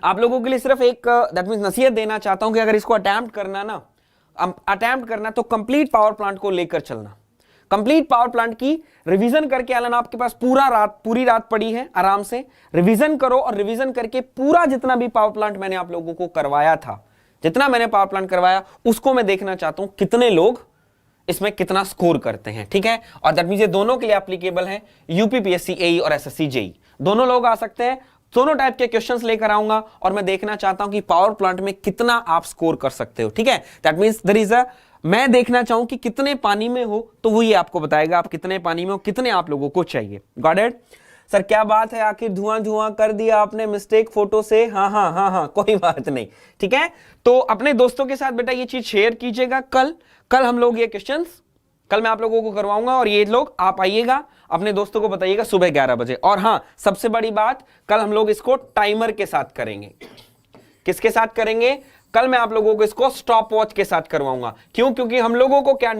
आप लोगों के लिए सिर्फ एक दैट मींस नसीहत देना चाहता हूं कि अगर इसको अटेम्प्ट करना तो कंप्लीट पावर प्लांट को लेकर चलना, कंप्लीट पावर प्लांट की रिवीजन करके आना। आपके पास पूरी रात पड़ी है, आराम से रिवीजन करो, और रिवीजन करके पूरा जितना भी पावर प्लांट मैंने आप लोगों को करवाया था, जितना मैंने पावर प्लांट करवाया उसको मैं देखना चाहता हूं कितने लोग इसमें कितना स्कोर करते हैं। ठीक है, और दैट मींस ये दोनों के लिए एप्लीकेबल है, यूपीपीएससी एई और एसएससी जेई दोनों लोग आ सकते हैं। दोनों टाइप के क्वेश्चंस लेकर आऊंगा और मैं देखना चाहता हूं कि पावर प्लांट में कितना आप स्कोर कर सकते हो। ठीक है, दैट मींस देयर इज मैं देखना चाहूं कि कितने पानी में हो, तो वो ये आपको बताएगा आप कितने पानी में हो, कितने आप लोगों को चाहिए। Got it? सर क्या बात है, आखिर धुआं कर दिया आपने मिस्टेक फोटो से। हाँ, कोई बात नहीं, ठीक है। तो अपने दोस्तों के साथ बेटा ये चीज शेयर कीजिएगा। कल हम लोग ये क्वेश्चंस कल मैं आप लोगों को करवाऊंगा, और ये लोग आप आइएगा, अपने दोस्तों को बताइएगा सुबह 11 बजे। और हाँ, सबसे बड़ी बात, कल हम लोग इसको टाइमर के साथ करेंगे। किसके साथ करेंगे? कल मैं आप लोगों को इसको स्टॉप वॉच के साथ करवाऊंगा। क्यों? क्योंकि हम लोगों को क्या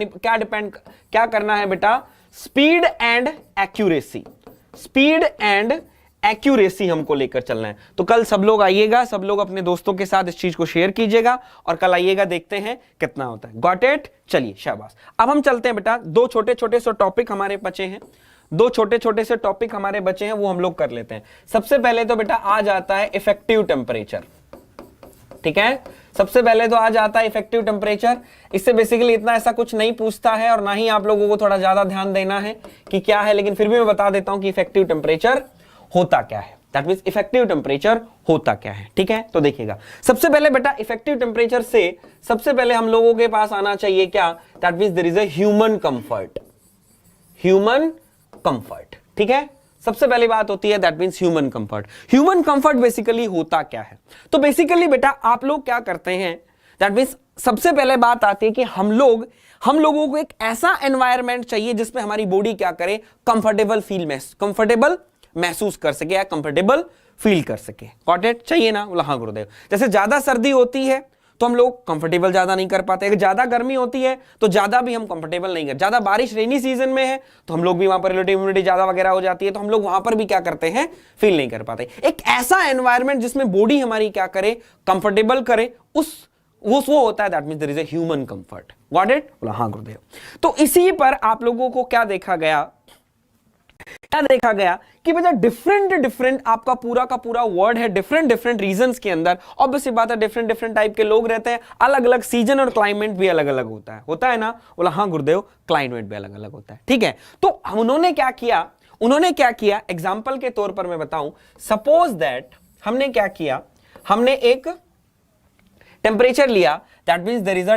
करना है बेटा, स्पीड एंड एक्यूरेसी हमको लेकर चलना है। तो कल सब लोग आइएगा, सब लोग अपने दोस्तों के साथ इस चीज को शेयर कीजिएगा, और कल आइएगा, देखते हैं कितना होता है। Got it? चलिए शाबाश। अब हम चलते हैं बेटा, दो छोटे से टॉपिक हमारे बचे हैं, वो हम लोग कर लेते हैं। सबसे पहले तो बेटा आ जाता है इफेक्टिव टेम्परेचर। ठीक है, सबसे पहले तो आ जाता है इफेक्टिव टेम्परेचर। इससे बेसिकली इतना ऐसा कुछ नहीं पूछता है, और ना ही आप लोगों को थोड़ा ज्यादा ध्यान देना है कि क्या है, लेकिन फिर भी मैं बता देता हूं कि इफेक्टिव टेम्परेचर होता क्या है। दैट मींस इफेक्टिव टेम्परेचर होता क्या है। ठीक है, तो देखिएगा, सबसे पहले बेटा इफेक्टिव टेम्परेचर से सबसे पहले हम लोगों के पास आना चाहिए क्या, that means there is a human comfort. ठीक है, सबसे पहली बात होती है that means human comfort basically होता क्या है। तो बेसिकली बेटा आप लोग क्या करते हैं, दैट मींस सबसे पहले बात आती है कि हम लोगों को एक ऐसा एनवायरनमेंट चाहिए जिसमें हमारी बॉडी क्या करे, कंफर्टेबल महसूस कर सके या कंफर्टेबल फील कर सके। Got it? चाहिए ना? बोला हाँ गुरुदेव। जैसे ज्यादा सर्दी होती है तो हम लोग कंफर्टेबल ज्यादा नहीं कर पाते। अगर ज्यादा गर्मी होती है तो ज्यादा भी हम कंफर्टेबल नहीं कर, ज्यादा बारिश रेनी सीजन में है तो हम लोग भी वहां पर रिलेटिव ह्यूमिडिटी ज्यादा वगैरह हो जाती है तो हम लोग वहां पर भी क्या करते हैं, फील नहीं कर पाते। एक ऐसा एनवायरमेंट जिसमें बॉडी हमारी क्या करे, कंफर्टेबल करे, वो होता है, that means there is a human comfort. Got it? बोला हाँ गुरुदेव। तो इसी पर आप लोगों को क्या देखा गया कि बेटा डिफरेंट आपका पूरा का पूरा वर्ड है, डिफरेंट रीजंस के अंदर। ऑब्वियसली बात है, डिफरेंट टाइप के लोग रहते हैं, अलग अलग सीजन और क्लाइमेट भी अलग अलग होता है ना? बोला हाँ गुरुदेव, क्लाइमेट भी अलग अलग होता है। ठीक है, तो उन्होंने क्या किया एग्जाम्पल के तौर पर मैं बताऊं, सपोज दैट हमने क्या किया, हमने एक टेम्परेचर लिया, that means there is a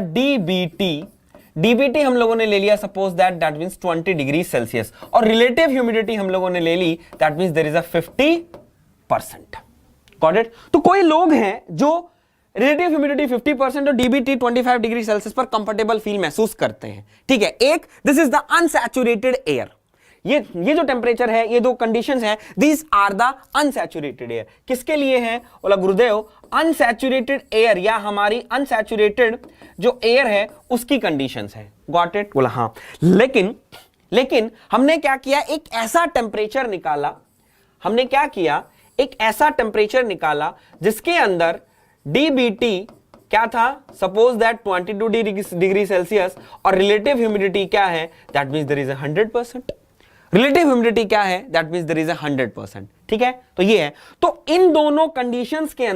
DBT हम लोगों ने ले लिया, suppose that means 20 degree Celsius, और रिलेटिव ह्यूमिडिटी हम लोगों ने ले ली, that means there is a 50%। Got it? तो कोई लोग हैं जो रिलेटिव ह्यूमिडिटी 50% और डीबीटी 25 डिग्री सेल्सियस पर कंफर्टेबल फील महसूस करते हैं। ठीक है, एक this is the unsaturated air. ये जो टेम्परेचर है, ये दो कंडीशंस हैं, these are the unsaturated air. किसके लिए है? बोला गुरुदेव, अनसैचुरेटेड एयर या हमारी अनसैचुरेटेड जो एयर है उसकी कंडीशंस है। Got it? बोला हाँ। लेकिन हमने क्या किया, एक ऐसा टेम्परेचर निकाला, जिसके अंदर डीबीटी क्या था, सपोज दैट 22 डिग्री सेल्सियस, और रिलेटिव ह्यूमिडिटी क्या है, that means there is 100%। Relative humidity क्या है, दैट मींस देयर इज 100%। ठीक है, तो ये है। तो इन दोनों कंडीशंस के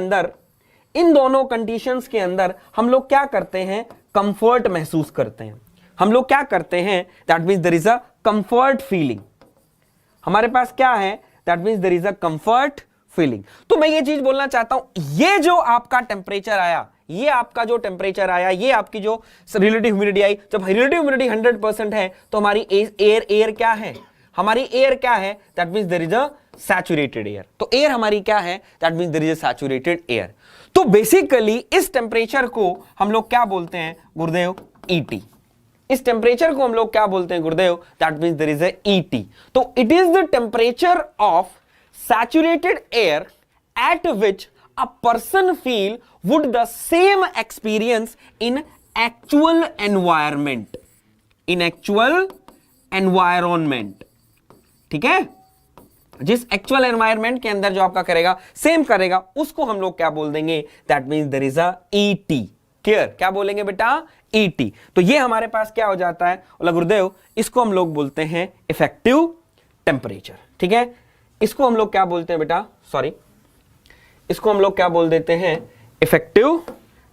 अंदर हम लोग क्या करते हैं, कंफर्ट महसूस करते हैं। हम लोग क्या करते हैं, that means there is a comfort feeling. हमारे पास क्या है, that means there is a comfort feeling. तो मैं ये चीज बोलना चाहता हूं, ये जो आपका टेम्परेचर आया, ये आपकी जो रिलेटिव ह्यूमिडिटी आई, जब रिलेटिव ह्यूमिडिटी 100% है तो हमारी एयर क्या है, हमारी एयर क्या है, that means there is a saturated air. तो एयर हमारी क्या है, that means there is a saturated air. तो बेसिकली इस टेम्परेचर को हम लोग क्या बोलते हैं गुरुदेव, ईटी। इस टेम्परेचर को हम लोग क्या बोलते हैं Gurudev, that means there is a ET. तो it is the temperature of saturated air at which a person feel would the same experience in actual environment, ठीक है? जिस एक्चुअल एनवायरमेंट के अंदर जो आपका करेगा, सेम करेगा, उसको हम लोग क्या बोल देंगे, that means there is a ET. Clear? क्या बोलेंगे बेटा, ईटी। तो ये हमारे पास क्या हो जाता है, बोला गुरुदेव, इसको हम लोग बोलते हैं इफेक्टिव टेम्परेचर। ठीक है, इसको हम लोग क्या बोलते हैं बेटा, इसको हम लोग क्या बोल देते हैं, इफेक्टिव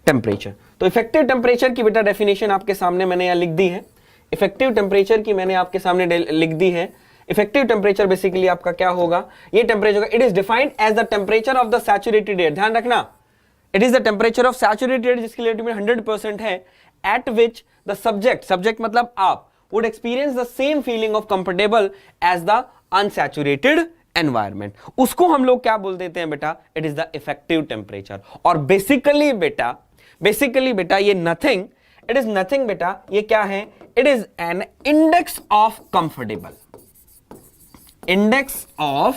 टेम्परेचर। तो इफेक्टिव टेम्परेचर की बेटा डेफिनेशन आपके सामने मैंने यहां लिख दी है। इफेक्टिव टेम्परेचर की मैंने आपके सामने लिख दी है। इफेक्टिव टेम्परेचर बेसिकली आपका क्या होगा, ये temperature, it is defined as the temperature of the saturated air. ध्यान रखना, it is the temperature of saturated air जिसकी रिलेटिव 100% है, एट विच द सब्जेक्ट मतलब आप, would experience the same feeling of comfortable as the unsaturated environment. उसको हम लोग क्या बोल देते हैं बेटा, it is the effective temperature. और बेसिकली बेटा ये नथिंग बेटा, ये क्या है, it is N index of comfortable, index of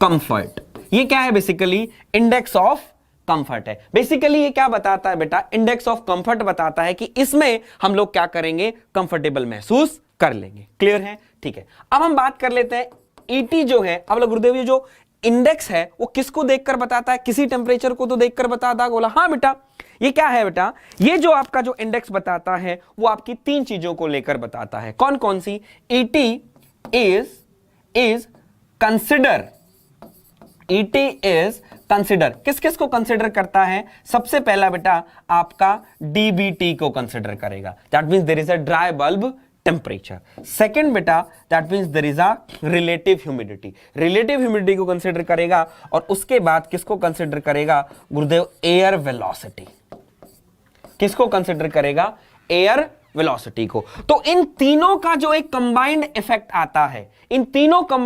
comfort. ये क्या है बेसिकली, इंडेक्स ऑफ कंफर्ट है। बेसिकली ये क्या बताता है बेटा, इंडेक्स ऑफ कंफर्ट बताता है कि इसमें हम लोग क्या करेंगे, कंफर्टेबल महसूस कर लेंगे। क्लियर है? ठीक है, अब हम बात कर लेते हैं ईटी जो है। अब गुरुदेव ये जो इंडेक्स है वो किसको देखकर बताता है, किसी टेम्परेचर को तो देखकर बताता है। बोला हाँ बेटा, ये क्या है बेटा, ये जो आपका जो इंडेक्स बताता है वो आपकी तीन चीजों को लेकर बताता है। कौन कौन सी? ET is consider, ET is consider, किस किस को कंसिडर करता है? सबसे पहला बेटा आपका डीबीटी को कंसिडर करेगा, that means there is a dry bulb temperature. Second बेटा, that means there is a relative humidity को कंसिडर करेगा। और उसके बाद किसको कंसिडर करेगा गुरुदेव, एयर वेलोसिटी। किसको कंसिडर करेगा, एयर वेलोसिटी को। तो इन तीनों का जो एक कंबाइंड इफेक्ट आता है, इन तीनों को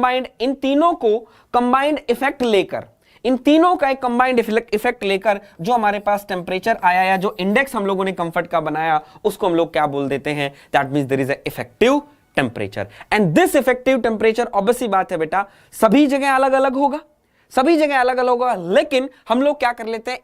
कंबाइंड इफेक्ट लेकर, इन तीनों का एक कंबाइंड इफेक्ट लेकर जो हमारे पास टेम्परेचर आया या जो इंडेक्स हम लोगों ने कंफर्ट का बनाया, उसको हम लोग क्या बोल देते हैं, that means there is a effective temperature. And this effective temperature, obviously बात है बेटा, सभी जगह अलग अलग होगा, लेकिन हम लोग क्या कर लेते हैं,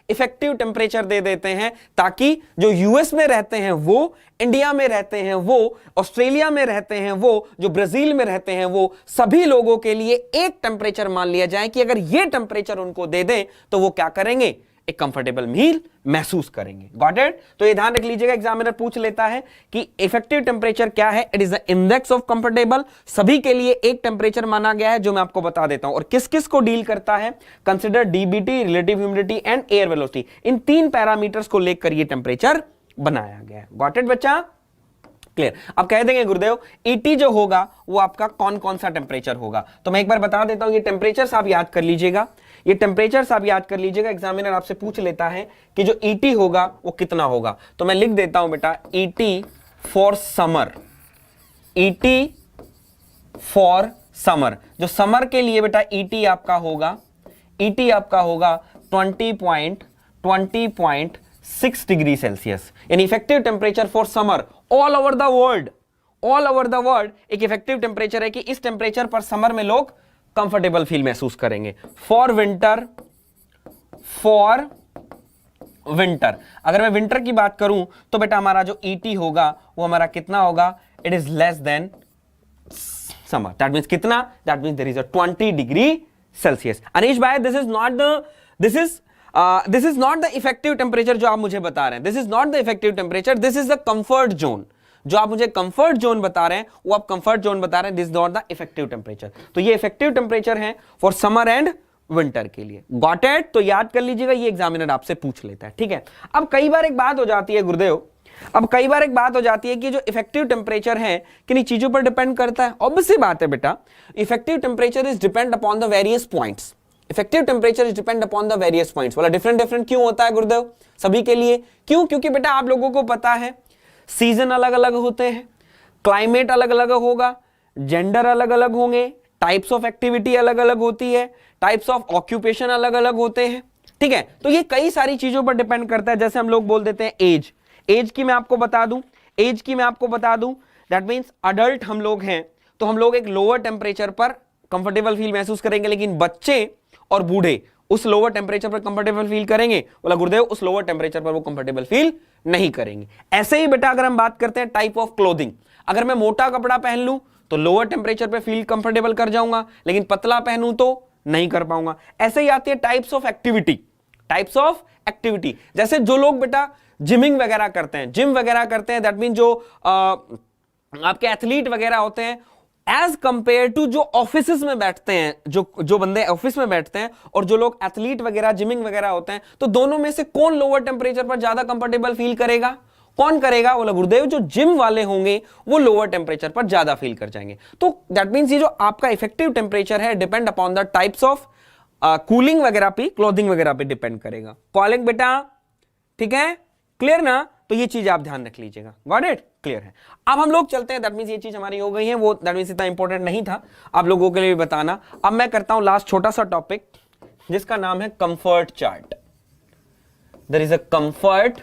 इफेक्टिव टेम्परेचर दे देते हैं, ताकि जो यूएस में रहते हैं वो, इंडिया में रहते हैं वो, ऑस्ट्रेलिया में रहते हैं वो, जो ब्राजील में रहते हैं वो, सभी लोगों के लिए एक टेम्परेचर मान लिया जाए कि अगर ये टेम्परेचर उनको दे दें तो वो क्या करेंगे, एक कंफर्टेबल मील महसूस करेंगे। Got it? तो ये ध्यान रख लीजिएगा, एग्जामिनर पूछ लेता है कि इफेक्टिव टेम्परेचर क्या है। It is the index of comfortable. सभी के लिए एक टेम्परेचर माना गया है, जो मैं आपको बता देता हूं। और किस किस को डील करता है, consider DBT, relative humidity and air velocity. In 3 parameters को लेकर ये टेम्परेचर बनाया गया है। गॉट इट बच्चा? क्लियर? अब कह देंगे गुरुदेव ईटी जो होगा वो आपका कौन कौन सा टेम्परेचर होगा, तो मैं एक बार बता देता हूं। ये टेम्परेचर्स आप याद कर लीजिएगा, ये टेम्परेचर्स आप याद कर लीजिएगा। एग्जामिनर आपसे पूछ लेता है कि जो ईटी होगा वो कितना होगा, तो मैं लिख देता हूं बेटा ET for summer, ET for summer. जो समर के लिए बेटा ईटी आपका होगा, ईटी आपका होगा 20.6 डिग्री सेल्सियस, यानी effective temperature for summer all over the world. All over the world एक इफेक्टिव टेम्परेचर है कि इस टेम्परेचर पर समर में लोग कंफर्टेबल फील महसूस करेंगे। फॉर विंटर, फॉर विंटर, अगर मैं विंटर की बात करूं तो बेटा हमारा जो ईटी होगा वो हमारा कितना होगा, it is less than summer. That means कितना, that means there is a 20 degree Celsius. Anish भाई this is not the effective temperature जो आप मुझे बता रहे हैं, this is not the effective temperature, this is the comfort zone. जो आप मुझे कंफर्ट जोन बता रहे हैं वो आप कंफर्ट जोन बता रहे हैं, this is not the effective temperature. तो ये इफेक्टिव टेम्परेचर है फॉर समर एंड विंटर के लिए। Got it? तो याद कर लीजिएगा, ये एग्जामिनर आपसे पूछ लेता है। ठीक है, अब कई बार एक बात हो जाती है गुरुदेव, अब कई बार एक बात हो जाती है कि जो इफेक्टिव टेम्परेचर है किन्हीं चीजों पर डिपेंड करता है। ऑब्वियसली बात है बेटा, effective temperature is depend upon the various points. Effective temperature is depend upon the various points. वाला डिफरेंट क्यों होता है गुरुदेव सभी के लिए? क्यों? क्योंकि बेटा आप लोगों को पता है सीजन अलग अलग होते हैं, क्लाइमेट अलग अलग होगा, जेंडर अलग अलग होंगे, टाइप्स ऑफ एक्टिविटी अलग अलग होती है, टाइप्स ऑफ ऑक्यूपेशन अलग अलग होते हैं। ठीक है, तो ये कई सारी चीजों पर डिपेंड करता है। जैसे हम लोग बोल देते हैं एज, एज की मैं आपको बता दूं, एज की मैं आपको बता दूं, दैट मींस अडल्ट हम लोग हैं तो हम लोग एक लोअर टेम्परेचर पर कंफर्टेबल फील महसूस करेंगे, लेकिन बच्चे और बूढ़े उस लोअर टेम्परेचर पर कंफर्टेबल फील करेंगे। बोला गुरुदेव उस लोअर टेम्परेचर पर वो कंफर्टेबल फील नहीं करेंगे। ऐसे ही बेटा अगर हम बात करते हैं टाइप ऑफ क्लोथिंग, अगर मैं मोटा कपड़ा पहन लूं तो लोअर टेम्परेचर पे फील कंफर्टेबल कर जाऊंगा, लेकिन पतला पहनूं तो नहीं कर पाऊंगा। ऐसे ही आती है types of activity, types of activity. जैसे जो लोग बेटा जिमिंग वगैरह करते हैं, जिम वगैरह करते हैं, दैट मीन जो आपके एथलीट वगैरह होते हैं, एज कंपेयर टू जो ऑफिस में बैठते हैं, जो बंदे ऑफिस में बैठते हैं और जो लोग एथलीट वगैरह जिमिंग वगैरह होते हैं, तो दोनों में से कौन लोअर टेम्परेचर पर ज्यादा कंफर्टेबल फील करेगा? कौन करेगा? बोला गुरुदेव जो जिम वाले होंगे वो लोअर टेम्परेचर पर ज्यादा फील कर जाएंगे। तो दैट मींस ये जो आपका इफेक्टिव टेम्परेचर है depend upon the types of cooling वगैरह पे, क्लोथिंग वगैरह पे डिपेंड करेगा। कॉलिंग बेटा ठीक है, क्लियर ना? तो ये चीज आप ध्यान रख लीजिएगा। Got it? क्लियर है। अब हम लोग चलते हैं, दैट मींस ये चीज हमारी हो गई है, वो दैट मींस इतना इंपॉर्टेंट नहीं था आप लोगों के लिए भी बताना। अब मैं करता हूं लास्ट छोटा सा टॉपिक जिसका नाम है comfort chart. There is a comfort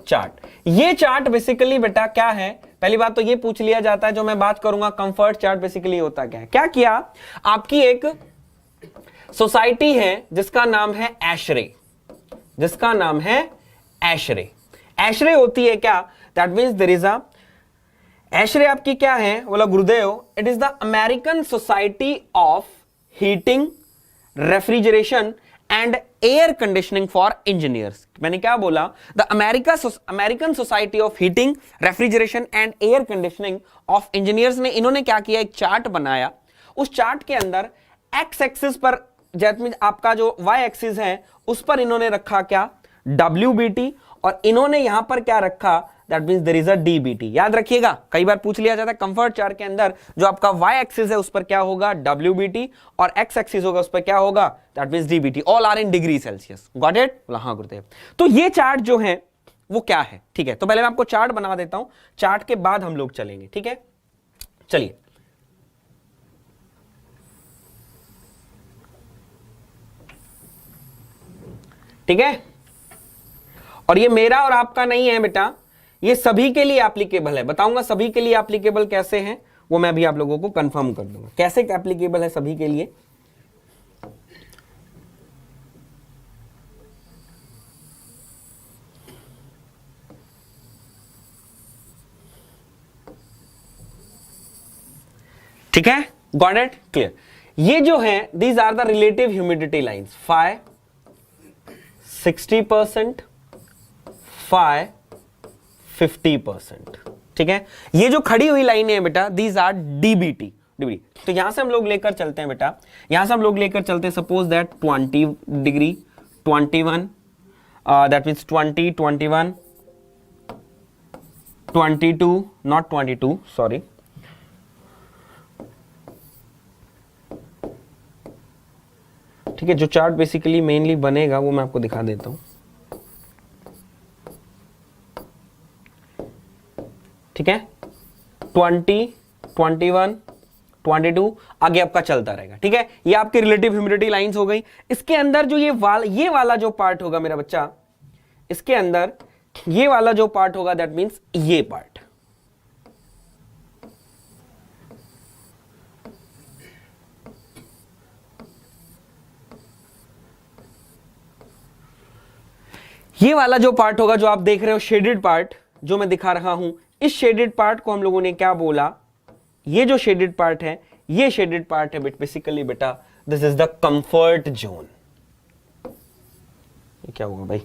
chart. ये चार्ट बेसिकली बेटा क्या है, पहली बात तो ये पूछ लिया जाता है जो मैं बात करूंगा, कंफर्ट चार्ट बेसिकली होता क्या है। क्या किया, आपकी एक सोसाइटी है जिसका नाम है एशरे, जिसका नाम है एशरे। एशरे होती है क्या, that means there is a ASHRAE आपकी क्या है, बोला गुरुदेव it is the American society of heating, refrigeration and air conditioning for engineers. मैंने क्या बोला, the American society of heating, refrigeration and air conditioning of engineers ने इन्होंने क्या किया, एक चार्ट बनाया। उस चार्ट के अंदर एक्स एक्सिस पर, दैट मींस आपका जो वाई एक्सिस है उस पर इन्होंने रखा क्या, WBT, और इन्होंने यहां पर क्या रखा, that means there is a DBT। याद रखिएगा, कई बार पूछ लिया जाता है कंफर्ट चार्ट के अंदर जो आपका वाई एक्सिस है उस पर क्या होगा, WBT, और एक्स एक्सिस होगा उस पर क्या होगा, that means DBT। All are in degree Celsius. Got it? बोला हाँ गुरुदेव। तो ये चार्ट जो है वो क्या है, ठीक है, तो पहले मैं आपको चार्ट बना देता हूं, चार्ट के बाद हम लोग चलेंगे। ठीक है, चलिए ठीक है। और ये मेरा और आपका नहीं है बेटा, ये सभी के लिए एप्लीकेबल है। बताऊंगा सभी के लिए एप्लीकेबल कैसे है, वो मैं भी आप लोगों को कंफर्म कर दूंगा कैसे एप्लीकेबल है सभी के लिए। ठीक है, गॉट इट, क्लियर। ये जो है these are the relative humidity lines, phi 60%, phi 50%, ठीक है। ये जो खड़ी हुई लाइन है बेटा दीज आर डीबीटी, डीबीटी। तो यहां से हम लोग लेकर चलते हैं बेटा, यहां से हम लोग लेकर चलते हैं, suppose that 20 degree, 21, that means 20, 21, 22, not 22, sorry, ठीक है। जो चार्ट बेसिकली मेनली बनेगा वो मैं आपको दिखा देता हूं, ठीक है। 20, 21, 22 आगे आपका चलता रहेगा, ठीक है। ये आपकी रिलेटिव ह्यूमिडिटी लाइंस हो गई। इसके अंदर जो ये वाला जो पार्ट होगा मेरा बच्चा, इसके अंदर ये वाला जो पार्ट होगा दैट मींस ये पार्ट, ये वाला जो पार्ट होगा जो आप देख रहे हो शेडेड पार्ट जो मैं दिखा रहा हूं, इस शेडेड पार्ट को हम लोगों ने क्या बोला, ये जो शेडेड पार्ट है, ये शेडेड पार्ट है बेसिकली बेटा this is the comfort zone. ये क्या हुआ भाई,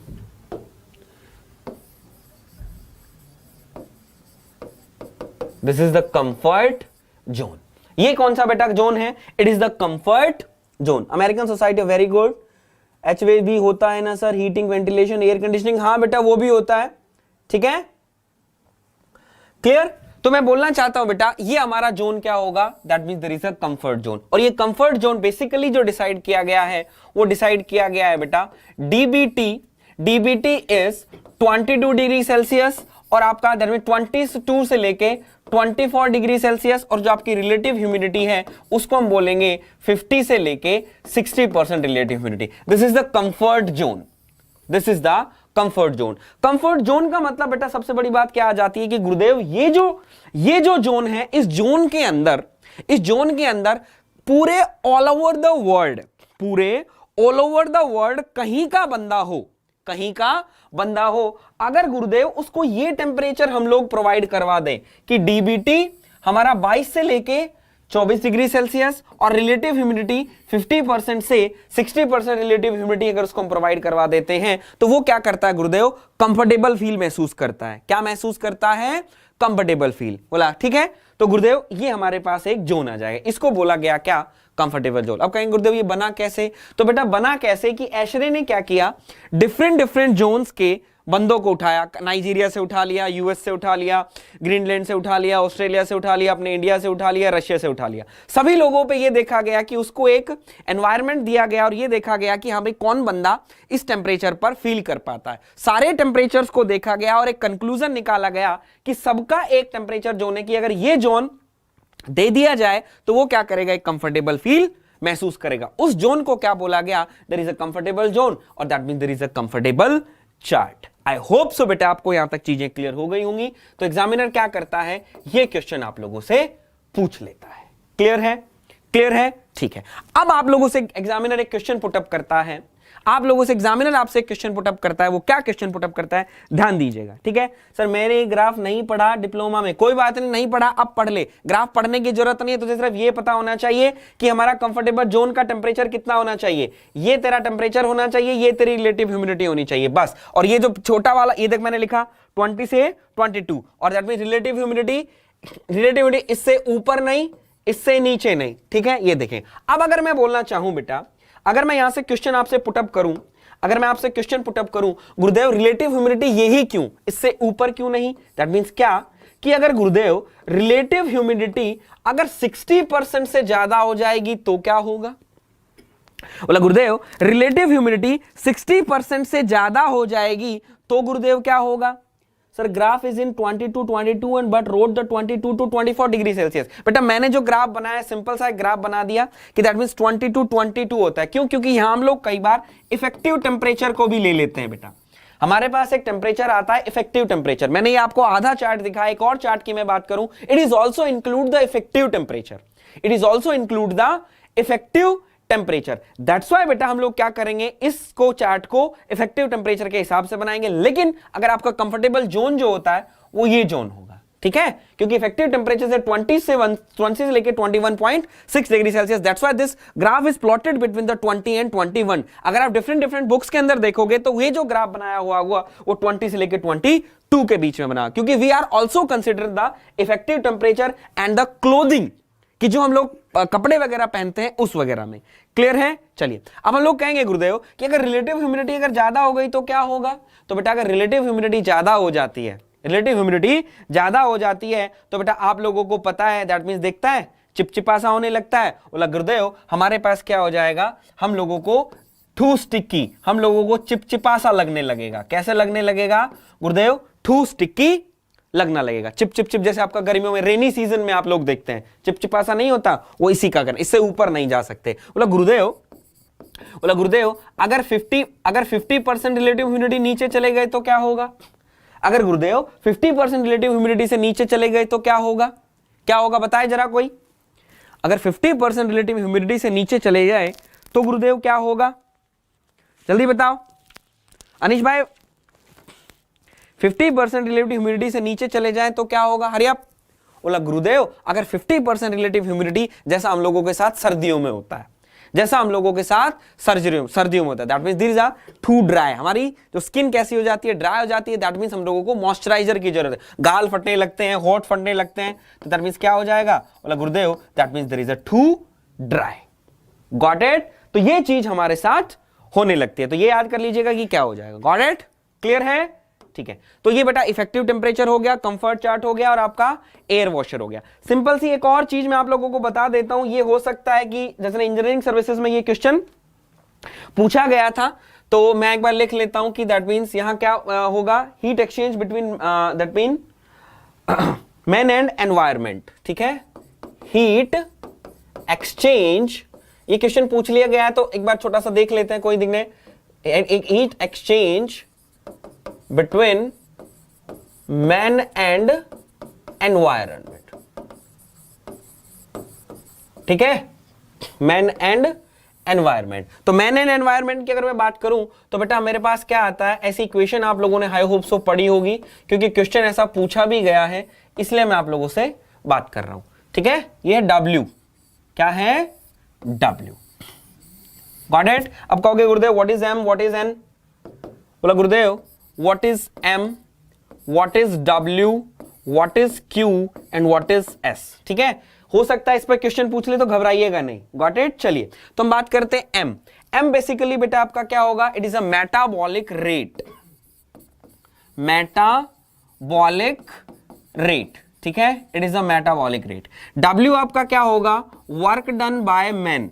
this is the comfort zone. ये कौन सा बेटा जोन है, it is the comfort zone. American society very good. HVAC भी होता है ना sir, heating, ventilation, air conditioning, हाँ बेटा वो भी होता है, ठीक है, क्लियर। तो मैं बोलना चाहता हूं बेटा ये हमारा जोन क्या होगा, that means there is a comfort zone. और ये कंफर्ट जोन बेसिकली जो डिसाइड किया गया है वो डिसाइड किया गया है बेटा DBT, DBT is 22 degree Celsius और आपका दैट मींस 22 से लेके 24 डिग्री सेल्सियस, और जो आपकी रिलेटिव ह्यूमिडिटी है उसको हम बोलेंगे 50 से लेके 60% relative humidity. This is the comfort zone, this is the comfort zone. Comfort zone का मतलब बेटा सबसे बड़ी बात क्या आ जाती है कि गुरुदेव ये जो जोन है, इस जोन के अंदर पूरे ऑल ओवर द वर्ल्ड कहीं का बंदा हो, अगर गुरुदेव उसको ये टेम्परेचर हम लोग प्रोवाइड करवा दें कि डीबीटी हमारा 22 से लेके 24 डिग्री सेल्सियस और रिलेटिव ह्यूमिडिटी 50% से 60% रिलेटिव ह्यूमिडिटी अगर उसको हम प्रोवाइड करवा देते हैं तो वो क्या करता है गुरुदेव, कंफर्टेबल फील महसूस करता है। क्या महसूस करता है, कंफर्टेबल फील। बोला ठीक है, तो गुरुदेव ये हमारे पास एक जोन आ जाएगा, इसको बोला गया क्या, कंफर्टेबल जोन। अब कहेंगे गुरुदेव ये बना कैसे, तो बेटा बना कैसे कि एशरे ने क्या किया, डिफरेंट जोन्स के बंदों को उठाया, नाइजीरिया से उठा लिया, यूएस से उठा लिया, ग्रीनलैंड से उठा लिया, ऑस्ट्रेलिया से उठा लिया, अपने इंडिया से उठा लिया, रशिया से उठा लिया। सभी लोगों पे ये देखा गया कि उसको एक एनवायरनमेंट दिया गया और ये देखा गया कि हाँ भाई कौन बंदा इस टेम्परेचर पर फील कर पाता है। सारे टेम्परेचर्स को देखा गया और एक कंक्लूजन निकाला गया कि सबका एक टेम्परेचर जोन है कि अगर ये जोन दे दिया जाए तो वो क्या करेगा, एक कंफर्टेबल फील महसूस करेगा। उस जोन को क्या बोला गया, there is a comfortable zone और that means there is a comfortable chart. I hope so बेटा आपको यहां तक चीजें क्लियर हो गई होंगी। तो एग्जामिनर क्या करता है, ये क्वेश्चन आप लोगों से पूछ लेता है। क्लियर है, क्लियर है, ठीक है। अब आप लोगों से एग्जामिनर एक क्वेश्चन पुटअप करता है, एग्जामिनर आपसे क्वेश्चन पुटअप करता है। वो क्या क्वेश्चन पुटअप करता है, ध्यान दीजिएगा, ठीक है। सर मैंने ग्राफ नहीं पढ़ा डिप्लोमा में, कोई बात नहीं पढ़ा, अब पढ़ ले। ग्राफ पढ़ने की जरूरत नहीं है, तुझे सिर्फ ये पता होना चाहिए कि हमारा कंफर्टेबल जोन का टेम्परेचर कितना होना चाहिए, ये तेरा टेम्परेचर होना चाहिए, ये तेरी रिलेटिव ह्यूमिडिटी होनी चाहिए, बस। और ये जो छोटा वाला, ये देख मैंने लिखा 20 से 22 और दैट मींस रिलेटिव ह्यूमिडिटी इससे ऊपर नहीं, इससे नीचे नहीं, ठीक है। ये देखें, अब अगर मैं बोलना चाहूं बेटा, अगर मैं यहां से क्वेश्चन आपसे पुटअप करूं, गुरुदेव रिलेटिव ह्यूमिडिटी यही क्यों, इससे ऊपर क्यों नहीं, दैट मींस क्या कि अगर गुरुदेव रिलेटिव ह्यूमिडिटी अगर 60% से ज्यादा हो जाएगी तो क्या होगा। बोला गुरुदेव रिलेटिव ह्यूमिडिटी 60% से ज्यादा हो जाएगी तो गुरुदेव क्या होगा। Sir graph is in 20 to 22 and but road the 22 to 24 degree Celsius. बेटा मैंने जो ग्राफ बनाया सिंपल सा एक ग्राफ बना दिया कि दैट मींस 20 to 22 होता है। क्यों, क्योंकि यहां हम लोग कई बार इफेक्टिव टेम्परेचर को भी ले लेते हैं बेटा। हमारे पास एक टेम्परेचर आता है इफेक्टिव टेम्परेचर, मैंने ये आपको आधा चार्ट दिखाया, एक और चार्ट की मैं बात करूं, it is also include the effective temperature, temperature. That's why बेटा हम लोग क्या करेंगे, इसको चार्ट को इफेक्टिव टेम्परेचर के हिसाब से बनाएंगे। लेकिन अगर आपका कंफर्टेबल जोन जो होता है वो ये जोन होगा, ठीक है, क्योंकि इफेक्टिव टेम्परेचर से 20 से लेके 21.6 degree Celsius, that's why this graph is plotted between the 20 and 21। अगर आप डिफरेंट बुक्स के अंदर देखोगे तो ये जो ग्राफ बनाया हुआ वो 20 से लेके 22 के बीच में बना, क्योंकि we are also consider the effective temperature and the clothing, कि जो हम लोग कपड़े वगैरह पहनते हैं उस वगैरह में। क्लियर है? चलिए, अब हम लोग कहेंगे गुरुदेव कि अगर रिलेटिव ह्यूमिडिटी अगर ज्यादा हो गई तो क्या होगा? तो बेटा अगर रिलेटिव ह्यूमिडिटी ज्यादा हो जाती है, रिलेटिव ह्यूमिडिटी ज्यादा हो जाती है तो बेटा आप लोगों को पता है, दैट मींस देखता है चिपचिपा सा होने लगता है। बोला गुरुदेव हमारे पास क्या हो जाएगा, हम लोगों को टू स्टिकी, हम लोगों को चिपचिपा सा लगने लगेगा। कैसे लगने लगेगा गुरुदेव? टू स्टिकी लगना लगेगा, चिप चिप चिप, जैसे आपका गर्मियों में रेनी सीजन में आप लोग देखते हैं चिपचिपा सा नहीं होता, वो इसी का करना, इससे ऊपर नहीं जा सकते। बोला गुरुदेव अगर 50% रिलेटिव ह्यूमिडिटी नीचे चले गए तो क्या होगा? अगर गुरुदेव 50% रिलेटिव ह्यूमिडिटी से नीचे चले गए तो क्या होगा? क्या होगा बताए जरा कोई। अगर 50% रिलेटिव ह्यूमिडिटी से नीचे चले जाए तो गुरुदेव क्या होगा? जल्दी बताओ अनिश भाई, 50% रिलेटिव ह्यूमिडिटी से नीचे चले जाए तो क्या होगा? Hurry up. बोला गुरुदेव अगर 50% रिलेटिव ह्यूमिडिटी जैसा हम लोगों के साथ सर्दियों में होता है, जैसा हम लोगों के साथ सर्दियों में होता है, that means this are too dry, हमारी जो स्किन कैसी हो जाती है, ड्राई हो जाती है, दैट मींस हम लोगों को मॉइस्चराइजर की जरूरत है, गाल फटने लगते हैं, होठ फटने लगते हैं, तो दैट मींस क्या हो जाएगा? बोला गुरुदेव that means there is a too dry. Got it? तो ये चीज हमारे साथ होने लगती है, तो ये याद कर लीजिएगा कि क्या हो जाएगा। Got it? क्लियर है? ठीक है, तो ये बेटा इफेक्टिव टेम्परेचर हो गया, कंफर्ट चार्ट हो गया और आपका एयर वॉशर हो गया। सिंपल सी एक और चीज मैं आप लोगों को बता देता हूं, ये हो सकता है कि जैसे इंजीनियरिंग सर्विसेज में ये क्वेश्चन पूछा गया था, तो मैं एक बार लिख लेता हूं कि दैट मींस यहां क्या होगा, heat exchange between that mean man and environment. ठीक है, हीट एक्सचेंज, ये क्वेश्चन पूछ लिया गया है, तो एक बार छोटा सा देख लेते हैं, कोई दिखने, एक heat exchange between man and environment। ठीक है, मैन एंड एनवायरमेंट। तो मैन एंड एनवायरमेंट की अगर मैं बात करूं तो बेटा मेरे पास क्या आता है, ऐसी इक्वेशन आप लोगों ने हाई होप सो पढ़ी होगी, क्योंकि क्वेश्चन ऐसा पूछा भी गया है, इसलिए मैं आप लोगों से बात कर रहा हूं। ठीक है, ये W, क्या है? W। Got it? अब कहोगे गुरुदेव what is M, what is N? बोला गुरुदेव what is M, what is W, what is Q and what is S। ठीक है, हो सकता है इस पर क्वेश्चन पूछ ले तो घबराइएगा नहीं। Got it? चलिए, तो हम बात करते हैं M। M बेसिकली बेटा आपका क्या होगा? It is a metabolic rate, metabolic rate. ठीक है, it is a metabolic rate. W आपका क्या होगा? Work done by man,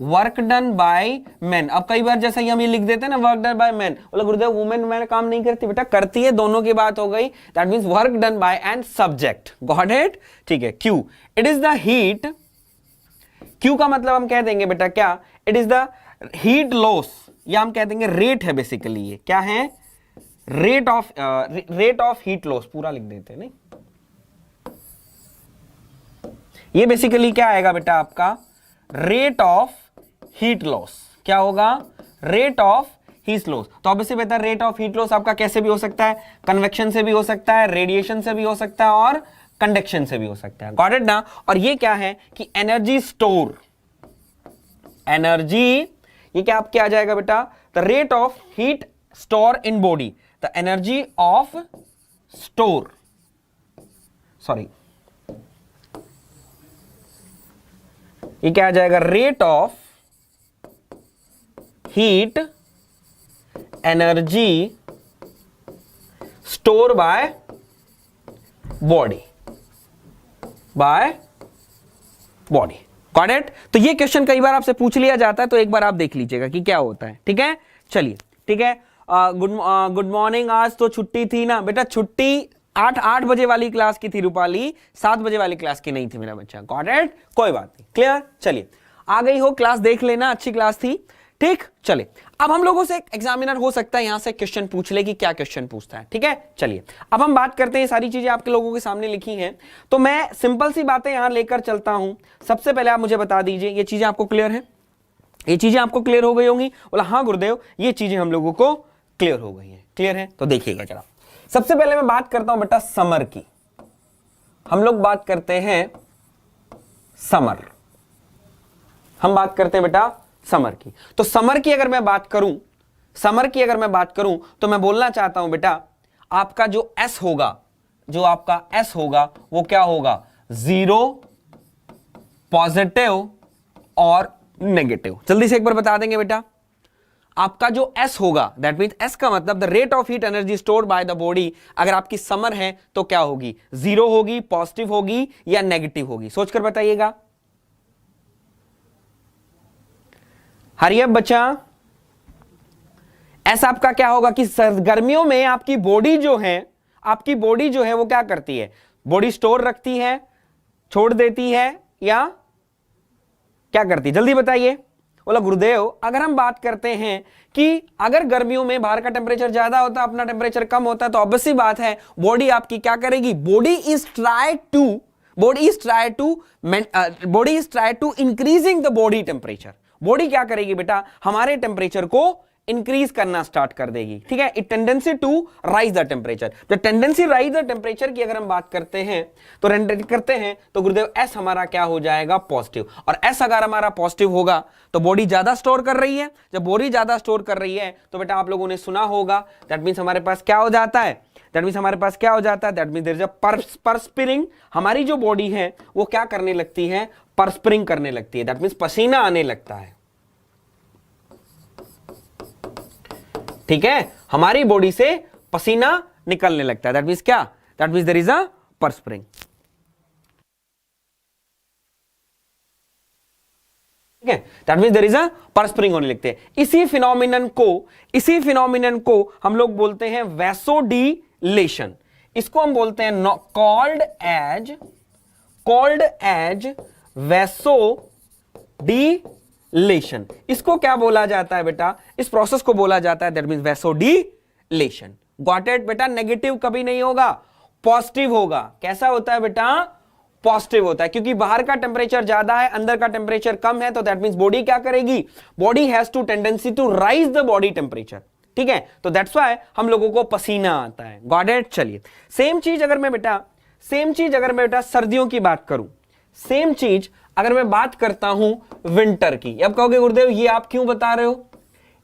work done by man. अब कई बार जैसा ही हम ये लिख देते हैं ना, वर्क डन बाय मैन, बोला गुरुदेव वुमेन मैन काम नहीं करती, बेटा करती है, दोनों की बात हो गई, that means work done by and subject. Got it? ठीक है। Q, it is the heat, Q का मतलब हम कह देंगे बेटा क्या, it is the heat loss, या हम कह देंगे रेट है बेसिकली, ये क्या है? रेट ऑफ हीट लॉस, पूरा लिख देते हैं नहीं, ये बेसिकली क्या आएगा बेटा आपका? Rate of heat loss. क्या होगा? Rate of heat loss. तो ऑब्वियसली बेटा रेट ऑफ हीट लॉस आपका कैसे भी हो सकता है, कन्वेक्शन से भी हो सकता है, रेडिएशन से भी हो सकता है और कंडक्शन से भी हो सकता है। गॉट इट ना? और ये क्या है कि एनर्जी स्टोर, एनर्जी, ये क्या आपके आ जाएगा बेटा? The rate of heat store in body, the energy of store, sorry, ये क्या आ जाएगा? Rate of heat energy store by body, body. Got it? तो ये क्वेश्चन कई बार आपसे पूछ लिया जाता है, तो एक बार आप देख लीजिएगा कि क्या होता है। ठीक है, चलिए, ठीक है। Good morning. आज तो छुट्टी थी ना बेटा? छुट्टी 8 बजे वाली क्लास की थी रूपाली, 7 बजे वाली क्लास की नहीं थी मेरा बच्चा। Got it? कोई बात नहीं, क्लियर। चलिए, आ गई हो क्लास, देख लेना, अच्छी क्लास थी। ठीक, चलिए, अब हम लोगों से एग्जामिनर हो सकता है यहां से क्वेश्चन पूछ ले कि क्या क्वेश्चन पूछता है। ठीक है, चलिए, अब हम बात करते हैं, सारी चीजें आपके लोगों के सामने लिखी हैं, तो मैं सिंपल सी बातें यहां लेकर चलता हूं। सबसे पहले आप मुझे बता दीजिए, ये चीजें आपको क्लियर है? ये चीजें आपको क्लियर हो गई होंगी? बोला हाँ गुरुदेव, ये चीजें हम लोगों को क्लियर हो गई हैं। क्लियर है? तो देखिएगा जरा, सबसे पहले मैं बात करता हूं बेटा समर की। हम लोग बात करते हैं समर, हम बात करते हैं बेटा समर की। तो समर की अगर मैं बात करूं, समर की अगर मैं बात करूं तो मैं बोलना चाहता हूं बेटा आपका जो एस होगा, जो आपका एस होगा वो क्या होगा, जीरो, पॉजिटिव और नेगेटिव। जल्दी से एक बार बता देंगे बेटा, आपका जो एस होगा दैट मींस एस का मतलब the rate of heat energy stored by the body, अगर आपकी समर है तो क्या होगी, जीरो होगी, पॉजिटिव होगी या नेगेटिव होगी, सोचकर बताइएगा। हरियप बच्चा, एस आपका क्या होगा कि गर्मियों में आपकी बॉडी जो है, आपकी बॉडी जो है वो क्या करती है, बॉडी स्टोर रखती है, छोड़ देती है या क्या करती है, जल्दी बताइए। बोला गुरुदेव अगर हम बात करते हैं कि अगर गर्मियों में बाहर का टेम्परेचर ज्यादा होता है, अपना टेम्परेचर कम होता है, तो ऑब्वियस सी बात है बॉडी आपकी क्या करेगी, body is try to increasing the body temperature. Body क्या करेगी बेटा, हमारे टेम्परेचर को इंक्रीज करना स्टार्ट कर देगी, ठीक है। It tendency to rise the temperature, the tendency rise the temperature की अगर हम बात करते हैं तो गुरुदेव एस हमारा क्या हो जाएगा, पॉजिटिव। और एस अगर हमारा पॉजिटिव होगा तो बॉडी ज्यादा स्टोर कर रही है, जब बॉडी ज्यादा स्टोर कर रही है तो बेटा आप लोगों ने सुना होगा दैट मींस हमारे पास क्या हो जाता है, दैट मींस हमारे पास क्या हो जाता है, that means there is a perspiring. हमारी जो बॉडी है वो क्या करने लगती है, परस्पिरिंग करने लगती है, दैट मींस पसीना आने लगता है, ठीक है। हमारी बॉडी से पसीना निकलने लगता है, दैट मींस क्या, that means there is a perspiring, ठीक है। That means there is a perspiring होने लगते हैं। इसी फिनोमिनन को हम लोग बोलते हैं वैसोडिलेशन। इसको हम बोलते हैं कॉल्ड एज वैसोडिलेशन। इसको क्या बोला जाता है बेटा, इस प्रोसेस को बोला जाता है दैट मींस वैसोडिलेशन। गॉट इट बेटा, नेगेटिव कभी नहीं होगा, पॉजिटिव होगा। कैसा होता है बेटा, पॉजिटिव होता है, क्योंकि बाहर का टेम्परेचर ज्यादा है, अंदर का टेम्परेचर कम है, तो दैट मींस बॉडी क्या करेगी, body has to tendency to rise the body temperature, ठीक है। तो दैट्स व्हाई हम लोगों को पसीना आता है। Got it. चलिए सेम चीज अगर मैं बेटा सर्दियों की बात करूं, सेम चीज अगर मैं बात करता हूं विंटर की। अब कहोगे गुरुदेव ये आप क्यों बता रहे हो,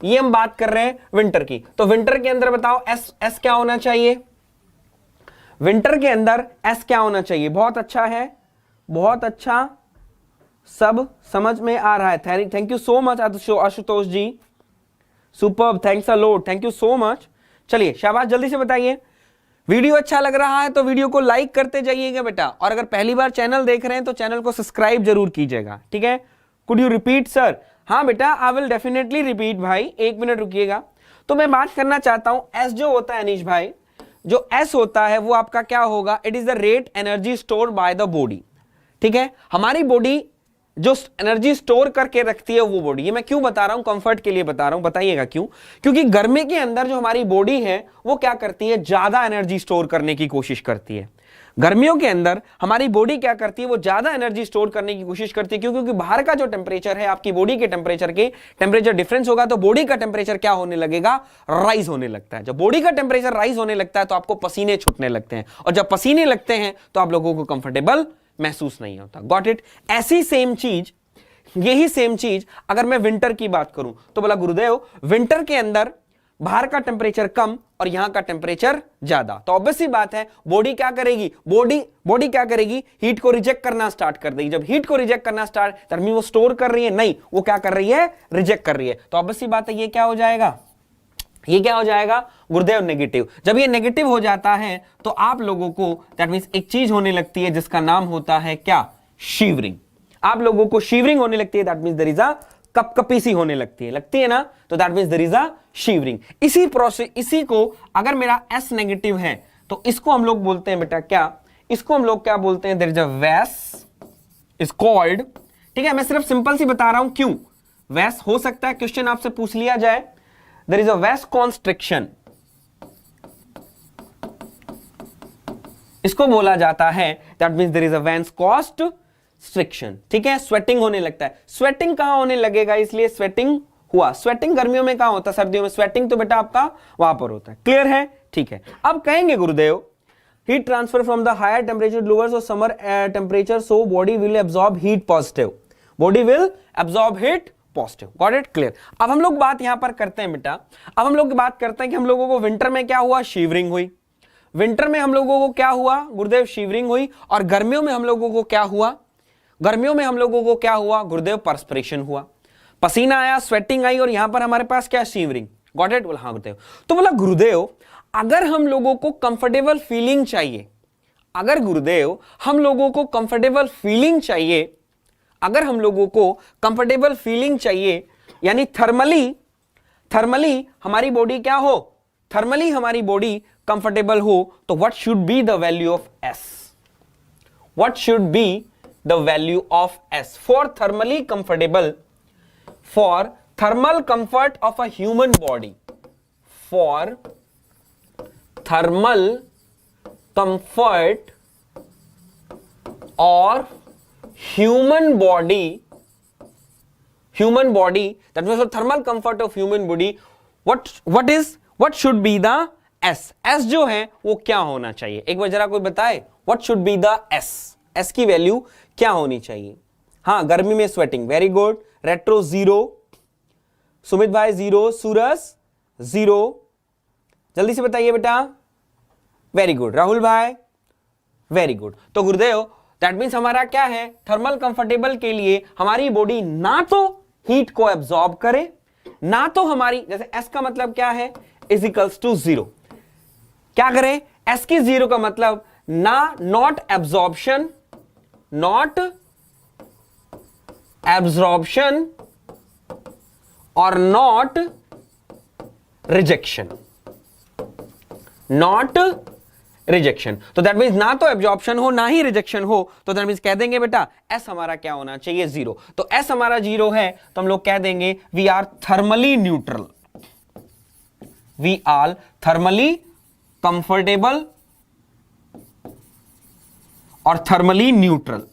ये हम बात कर रहे हैं विंटर की। तो विंटर के अंदर बताओ एस क्या होना चाहिए, विंटर के अंदर एस क्या होना चाहिए। बहुत अच्छा है, बहुत अच्छा, सब समझ में आ रहा है। Thank you so much Ashutosh ji, superb, thanks a lot, thank you so much. चलिए शाबाश, जल्दी से बताइए। वीडियो अच्छा लग रहा है तो वीडियो को लाइक करते जाइएगा बेटा, और अगर पहली बार चैनल देख रहे हैं तो चैनल को सब्सक्राइब जरूर कीजिएगा, ठीक है। कुड यू रिपीट सर, हाँ बेटा आई विल डेफिनेटली रिपीट भाई, एक मिनट रुकिएगा। तो मैं बात करना चाहता हूं एस जो होता है अनीश भाई, जो एस होता है वो आपका क्या होगा, it is the rate energy stored by the body, ठीक है। हमारी बॉडी जो एनर्जी स्टोर करके रखती है वो बॉडी, ये मैं क्यों बता रहा हूं, कंफर्ट के लिए बता रहा हूं, बताइएगा क्यों। क्योंकि गर्मी के अंदर जो हमारी बॉडी है वो क्या करती है, ज्यादा एनर्जी स्टोर करने की कोशिश करती है। गर्मियों के अंदर हमारी बॉडी क्या करती है, वो ज्यादा एनर्जी स्टोर करने की कोशिश करती है, क्योंकि बाहर का जो टेम्परेचर है, आपकी बॉडी के टेम्परेचर डिफरेंस होगा, तो बॉडी का टेम्परेचर क्या होने लगेगा, राइज होने लगता है। जब बॉडी का टेम्परेचर राइज होने लगता है तो आपको पसीने छूटने लगते हैं, और जब पसीने लगते हैं तो आप लोगों को कंफर्टेबल महसूस नहीं होता। Got it. ऐसी सेम चीज, यही सेम चीज अगर मैं विंटर की बात करूं तो बोला गुरुदेव विंटर के अंदर बाहर का टेम्परेचर कम और यहां का टेम्परेचर ज्यादा, तो ऑब्वियस सी बात है बॉडी क्या करेगी, बॉडी क्या करेगी, हीट को रिजेक्ट करना स्टार्ट कर देगी। जब हीट को रिजेक्ट करना स्टार्ट, दैट मींस वो स्टोर कर रही है नहीं, वो क्या कर रही है, रिजेक्ट कर रही है। तो ऑब्वियस सी बात है ये क्या हो जाएगा, ये क्या हो जाएगा गुरुदेव, नेगेटिव। जब ये नेगेटिव हो जाता है तो आप लोगों को दैट मींस एक चीज होने लगती है जिसका नाम होता है क्या, शिवरिंग। आप लोगों को शिवरिंग होने लगती है, that means there is a कपकपी सी होने लगती है ना, तो that means there is a shivering. इसी प्रोसेस, इसी को अगर मेरा एस नेगेटिव है तो इसको हम लोग बोलते हैं बेटा क्या, इसको हम लोग क्या बोलते हैं, देयर इज अ वैस इज कॉल्ड, ठीक है। मैं सिर्फ सिंपल सी बता रहा हूं क्यों वैस हो सकता है क्वेश्चन आपसे पूछ लिया जाए। देयर इज अ वैस कॉन्स्ट्रिक्शन, इसको बोला जाता है, that means there is a vasoconstriction, ठीक है। स्वेटिंग होने लगता है, स्वेटिंग कहां होने लगेगा, इसलिए स्वेटिंग हुआ। स्वेटिंग गर्मियों में कहां होता है, सर्दियों में। स्वेटिंग तो बेटा आपका वहां पर होता है। क्लियर है, ठीक है। अब कहेंगे गुरुदेव heat transfer from the higher temperature lower और summer temperature so body will absorb heat positive, body will absorb heat positive. Got it, clear. अब हम लोग बात यहां पर करते हैं बेटा, अब हम लोग बात करते हैं कि हम लोगों को विंटर में क्या हुआ, शिवरिंग हुई। विंटर में हम लोगों को क्या हुआ गुरुदेव, शिवरिंग हुई। और गर्मियों में हम लोगों को क्या हुआ, गर्मियों में हम लोगों को क्या हुआ गुरुदेव, पर्सपिरेशन हुआ, पसीना आया, स्वेटिंग आई, और यहां पर हमारे पास क्या, शिवरिंग। गॉट इट, बोला हाँ गुरुदेव। तो बोला गुरुदेव अगर हम लोगों को कंफर्टेबल फीलिंग चाहिए, अगर गुरुदेव हम लोगों को कंफर्टेबल फीलिंग चाहिए, अगर हम लोगों को कंफर्टेबल फीलिंग चाहिए, यानी थर्मली हमारी बॉडी क्या हो, थर्मली हमारी बॉडी कंफर्टेबल हो, तो what should be the value of S, what should be the value of S for thermally comfortable, for thermal comfort of a human body, for thermal comfort और human body, that means for thermal comfort of human body, what should be the s जो है वो क्या होना चाहिए, एक बार जरा कोई बताए, what should be the s की वैल्यू क्या होनी चाहिए। हाँ, गर्मी में sweating, very good. Retro 0, Sumit भाई 0, सूरज 0, जल्दी से बताइए बेटा, वेरी गुड। राहुल भाई वेरी गुड। तो गुरुदेव दैट मीन्स हमारा क्या है, थर्मल कंफर्टेबल के लिए हमारी बॉडी ना तो हीट को एब्जॉर्ब करे, ना तो हमारी, जैसे एस का मतलब क्या है, इज इक्वल्स टू 0, क्या करें, एस की 0 का मतलब ना, नॉट एब्जॉर्प्शन, नॉट एब्जॉर्प्शन और नॉट रिजेक्शन, नॉट रिजेक्शन। तो दैट मींस ना तो एब्जॉर्प्शन हो ना ही रिजेक्शन हो, तो दैट मींस कह देंगे बेटा एस हमारा क्या होना चाहिए, 0। तो एस हमारा 0 है तो हम लोग कह देंगे we are thermally neutral, we are thermally comfortable और thermally neutral.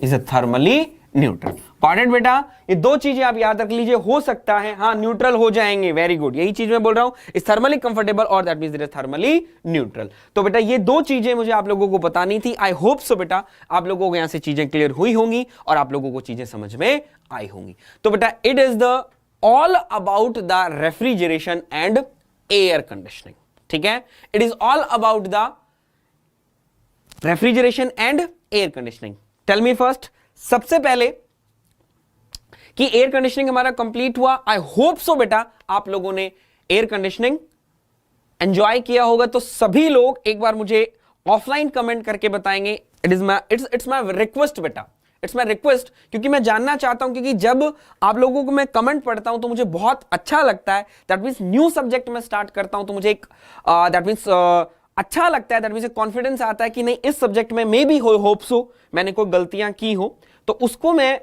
Is a thermally neutral. Got it बेटा, ये दो चीजें आप याद रख लीजिए, हो सकता है हाँ न्यूट्रल हो जाएंगे, वेरी गुड, यही चीज मैं बोल रहा हूं, इज थर्मली कंफर्टेबल और that means it is thermally neutral. तो बेटा ये दो चीजें मुझे आप लोगों को बतानी थी। आई होप सो बेटा आप लोगों को यहां से चीजें क्लियर हुई होंगी और आप लोगों को चीजें समझ में आई होंगी। तो बेटा it is the all about the refrigeration and air conditioning, ठीक है, it is all about the refrigeration and air conditioning. Tell me first, सबसे पहले कि एयर कंडीशनिंग हमारा कंप्लीट हुआ। आई होप सो बेटा आप लोगों ने एयर कंडीशनिंग एंजॉय किया होगा। तो सभी लोग एक बार मुझे ऑफलाइन कमेंट करके बताएंगे। इट्स माय रिक्वेस्ट बेटा, इट्स माय रिक्वेस्ट, क्योंकि मैं जानना चाहता हूं, क्योंकि जब आप लोगों को मैं कमेंट पढ़ता हूं तो मुझे बहुत अच्छा लगता है। दैट मीन्स न्यू सब्जेक्ट में स्टार्ट करता हूं तो मुझे एक दैट मीन्स अच्छा लगता है, दैट मीन्स कॉन्फिडेंस आता है कि नहीं इस सब्जेक्ट में मे बी होप सो मैंने कोई गलतियां की हो तो उसको मैं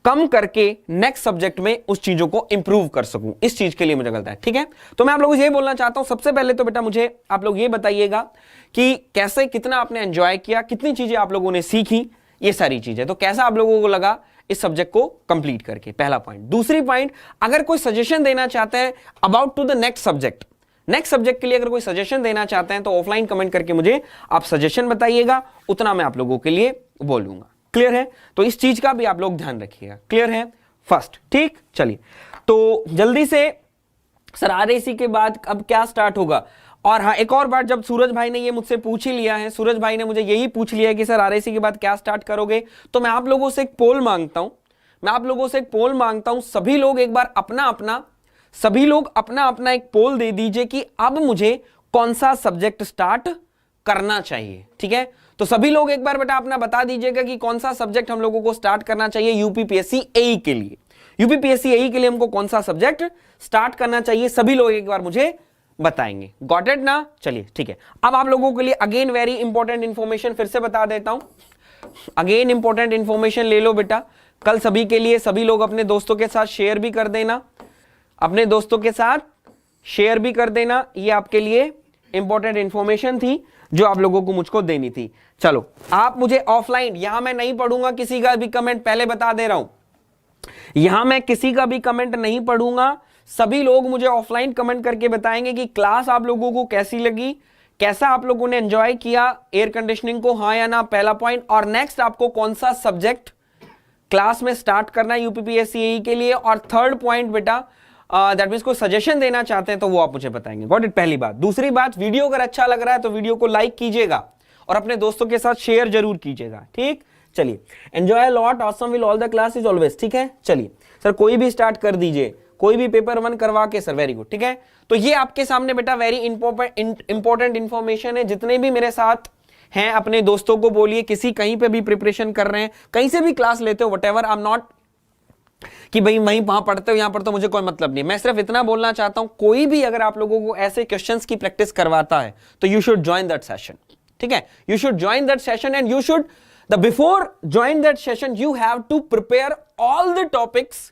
कम करके नेक्स्ट सब्जेक्ट में उस चीजों को इंप्रूव कर सकूं, इस चीज के लिए मुझे लगता है, ठीक है। तो मैं आप लोगों से ये बोलना चाहता हूं, सबसे पहले तो बेटा मुझे आप लोग ये बताइएगा कि कैसे, कितना आपने एंजॉय किया, कितनी चीजें आप लोगों ने सीखी, ये सारी चीजें, तो कैसा आप लोगों को लगा इस सब्जेक्ट को कंप्लीट करके, पहला पॉइंट। दूसरी पॉइंट, अगर कोई सजेशन देना चाहते हैं about to the next subject, next subject के लिए अगर कोई सजेशन देना चाहते हैं तो ऑफलाइन कमेंट करके मुझे आप सजेशन बताइएगा, उतना मैं आप लोगों के लिए बोलूंगा। क्लियर है? तो इस चीज का भी आप लोग ध्यान रखिएगा। क्लियर है? फर्स्ट, ठीक, चलिए तो जल्दी से सर आरएसी के बाद अब क्या स्टार्ट होगा। और हाँ एक और बात, जब सूरज भाई ने ये मुझसे पूछ ही लिया है, सूरज भाई ने मुझे यही पूछ लिया है कि सर आरएसी के बाद क्या स्टार्ट करोगे, तो मैं आप लोगों से एक पोल मांगता हूं, मैं आप लोगों से एक पोल मांगता हूं। सभी लोग एक बार अपना अपना एक पोल दे दीजिए कि अब मुझे कौन सा सब्जेक्ट स्टार्ट करना चाहिए, ठीक है। तो सभी लोग एक बार बेटा अपना बता दीजिएगा कि कौन सा सब्जेक्ट हम लोगों को स्टार्ट करना चाहिए यूपीपीएससी एई के लिए, यूपीपीएससी एई के लिए हमको कौन सा सब्जेक्ट स्टार्ट करना चाहिए, सभी लोग एक बार मुझे बताएंगे। गॉट इट ना? चलिए ठीक है। अब आप लोगों के लिए अगेन वेरी इंपॉर्टेंट इंफॉर्मेशन फिर से बता देता हूं, अगेन इंपॉर्टेंट इंफॉर्मेशन ले लो बेटा कल सभी के लिए। सभी लोग अपने दोस्तों के साथ शेयर भी कर देना, अपने दोस्तों के साथ शेयर भी कर देना, ये आपके लिए इंपॉर्टेंट इंफॉर्मेशन थी जो आप लोगों को मुझको देनी थी। चलो आप मुझे ऑफलाइन, यहां मैं नहीं पढ़ूंगा किसी का भी कमेंट, पहले बता दे रहा हूं, यहां मैं किसी का भी कमेंट नहीं पढ़ूंगा। सभी लोग मुझे ऑफलाइन कमेंट करके बताएंगे कि क्लास आप लोगों को कैसी लगी, कैसा आप लोगों ने एंजॉय किया एयर कंडीशनिंग को, हाँ या ना, पहला पॉइंट। और नेक्स्ट आपको कौन सा सब्जेक्ट क्लास में स्टार्ट करना है यूपीपीएससी के लिए। और थर्ड पॉइंट बेटा दैट मींस कोई सजेशन देना चाहते हैं तो वो आप मुझे बताएंगे। गॉट इट, पहली बात। दूसरी बात, वीडियो अगर अच्छा लग रहा है तो वीडियो को लाइक कीजिएगा और अपने दोस्तों के साथ शेयर जरूर कीजिएगा, ठीक। चलिए, enjoy lot, awesome will all the class is always, ठीक है। चलिए सर कोई भी स्टार्ट कर दीजिए, कोई भी पेपर 1 करवा के सर, वेरी गुड, ठीक है। तो ये आपके सामने बेटा वेरी इंपॉर्टेंट इंफॉर्मेशन है। जितने भी मेरे साथ हैं अपने दोस्तों को बोलिए, किसी कहीं पे भी प्रिपरेशन कर रहे हैं, कहीं से भी क्लास लेते हो, व्हाटएवर, आई एम नॉट कि भाई वहीं वहां पढ़ते हो, यहां पर तो मुझे कोई मतलब नहीं। मैं सिर्फ इतना बोलना चाहता हूं, कोई भी अगर आप लोगों को ऐसे क्वेश्चंस की प्रैक्टिस करवाता है तो you should join that session, ठीक है। You should join that session and you should before join that session you have to prepare all the topics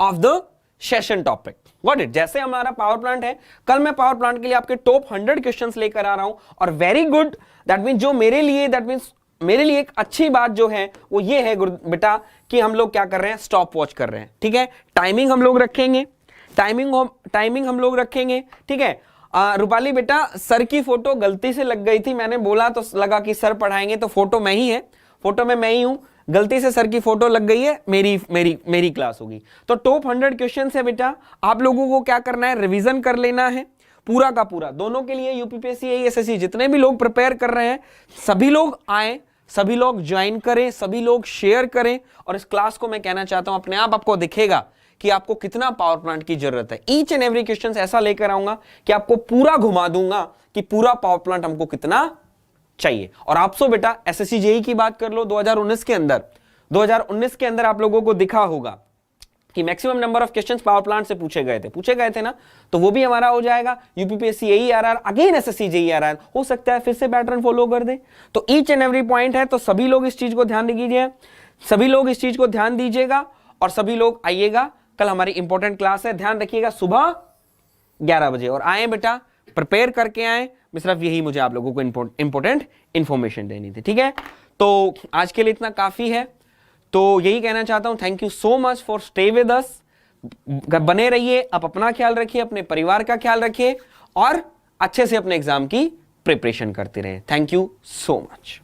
of the session topic. Got it. जैसे हमारा power plant है, कल मैं power plant के लिए आपके टॉप 100 क्वेश्चंस लेकर आ रहा हूं। और वेरी गुड, दैट मींस जो मेरे लिए, दैट मींस मेरे लिए एक अच्छी बात जो है वो ये है बेटा कि हम लोग क्या कर रहे हैं, स्टॉप वॉच कर रहे हैं, ठीक है। टाइमिंग हम लोग रखेंगे, टाइमिंग हम लोग रखेंगे, ठीक है। रूपाली बेटा, सर की फोटो गलती से लग गई थी, मैंने बोला तो लगा कि सर पढ़ाएंगे, तो फोटो में ही है, फोटो में मैं ही हूं, गलती से सर की फोटो लग गई है, मेरी क्लास होगी। तो टॉप 100 क्वेश्चन है बेटा, आप लोगों को क्या करना है, रिवीजन कर लेना है पूरा का पूरा, दोनों के लिए, यूपीपीएससी एसएससी जितने भी लोग प्रिपेयर कर रहे हैं, सभी लोग आए, सभी लोग ज्वाइन करें, सभी लोग शेयर करें। और इस क्लास को मैं कहना चाहता हूं, अपने आप आपको दिखेगा कि आपको कितना पावर प्लांट की जरूरत है। ईच एंड एवरी क्वेश्चन ऐसा लेकर आऊंगा कि आपको पूरा घुमा दूंगा कि पूरा पावर प्लांट हमको कितना चाहिए। और आपसे बेटा एसएससी जेईई की बात कर लो, 2019 के अंदर आप लोगों को दिखा होगा कि maximum number of questions power plant से पूछे गए थे ना, तो वो भी हमारा हो जाएगा। यूपीपीएससी एईआरआर, अगेन एसएससी जेईआरआर, हो सकता है फिर से पैटर्न फॉलो कर दे। तो ईच एंड एवरी पॉइंट है, तो सभी लोग इस चीज को ध्यान दीजिए, सभी लोग इस चीज को ध्यान दीजिएगा और सभी लोग आइएगा। कल हमारी इंपॉर्टेंट क्लास है, ध्यान रखिएगा, सुबह 11 बजे। और आए बेटा, प्रिपेयर करके आए, सिर्फ यही मुझे आप लोगों को इंपॉर्टेंट इंफॉर्मेशन देनी थी, ठीक है। तो आज के लिए इतना काफी है, तो यही कहना चाहता हूं, thank you so much for stay with us. बने रहिए, आप अपना ख्याल रखिए, अपने परिवार का ख्याल रखिए और अच्छे से अपने एग्जाम की प्रिपरेशन करते रहिए। Thank you so much.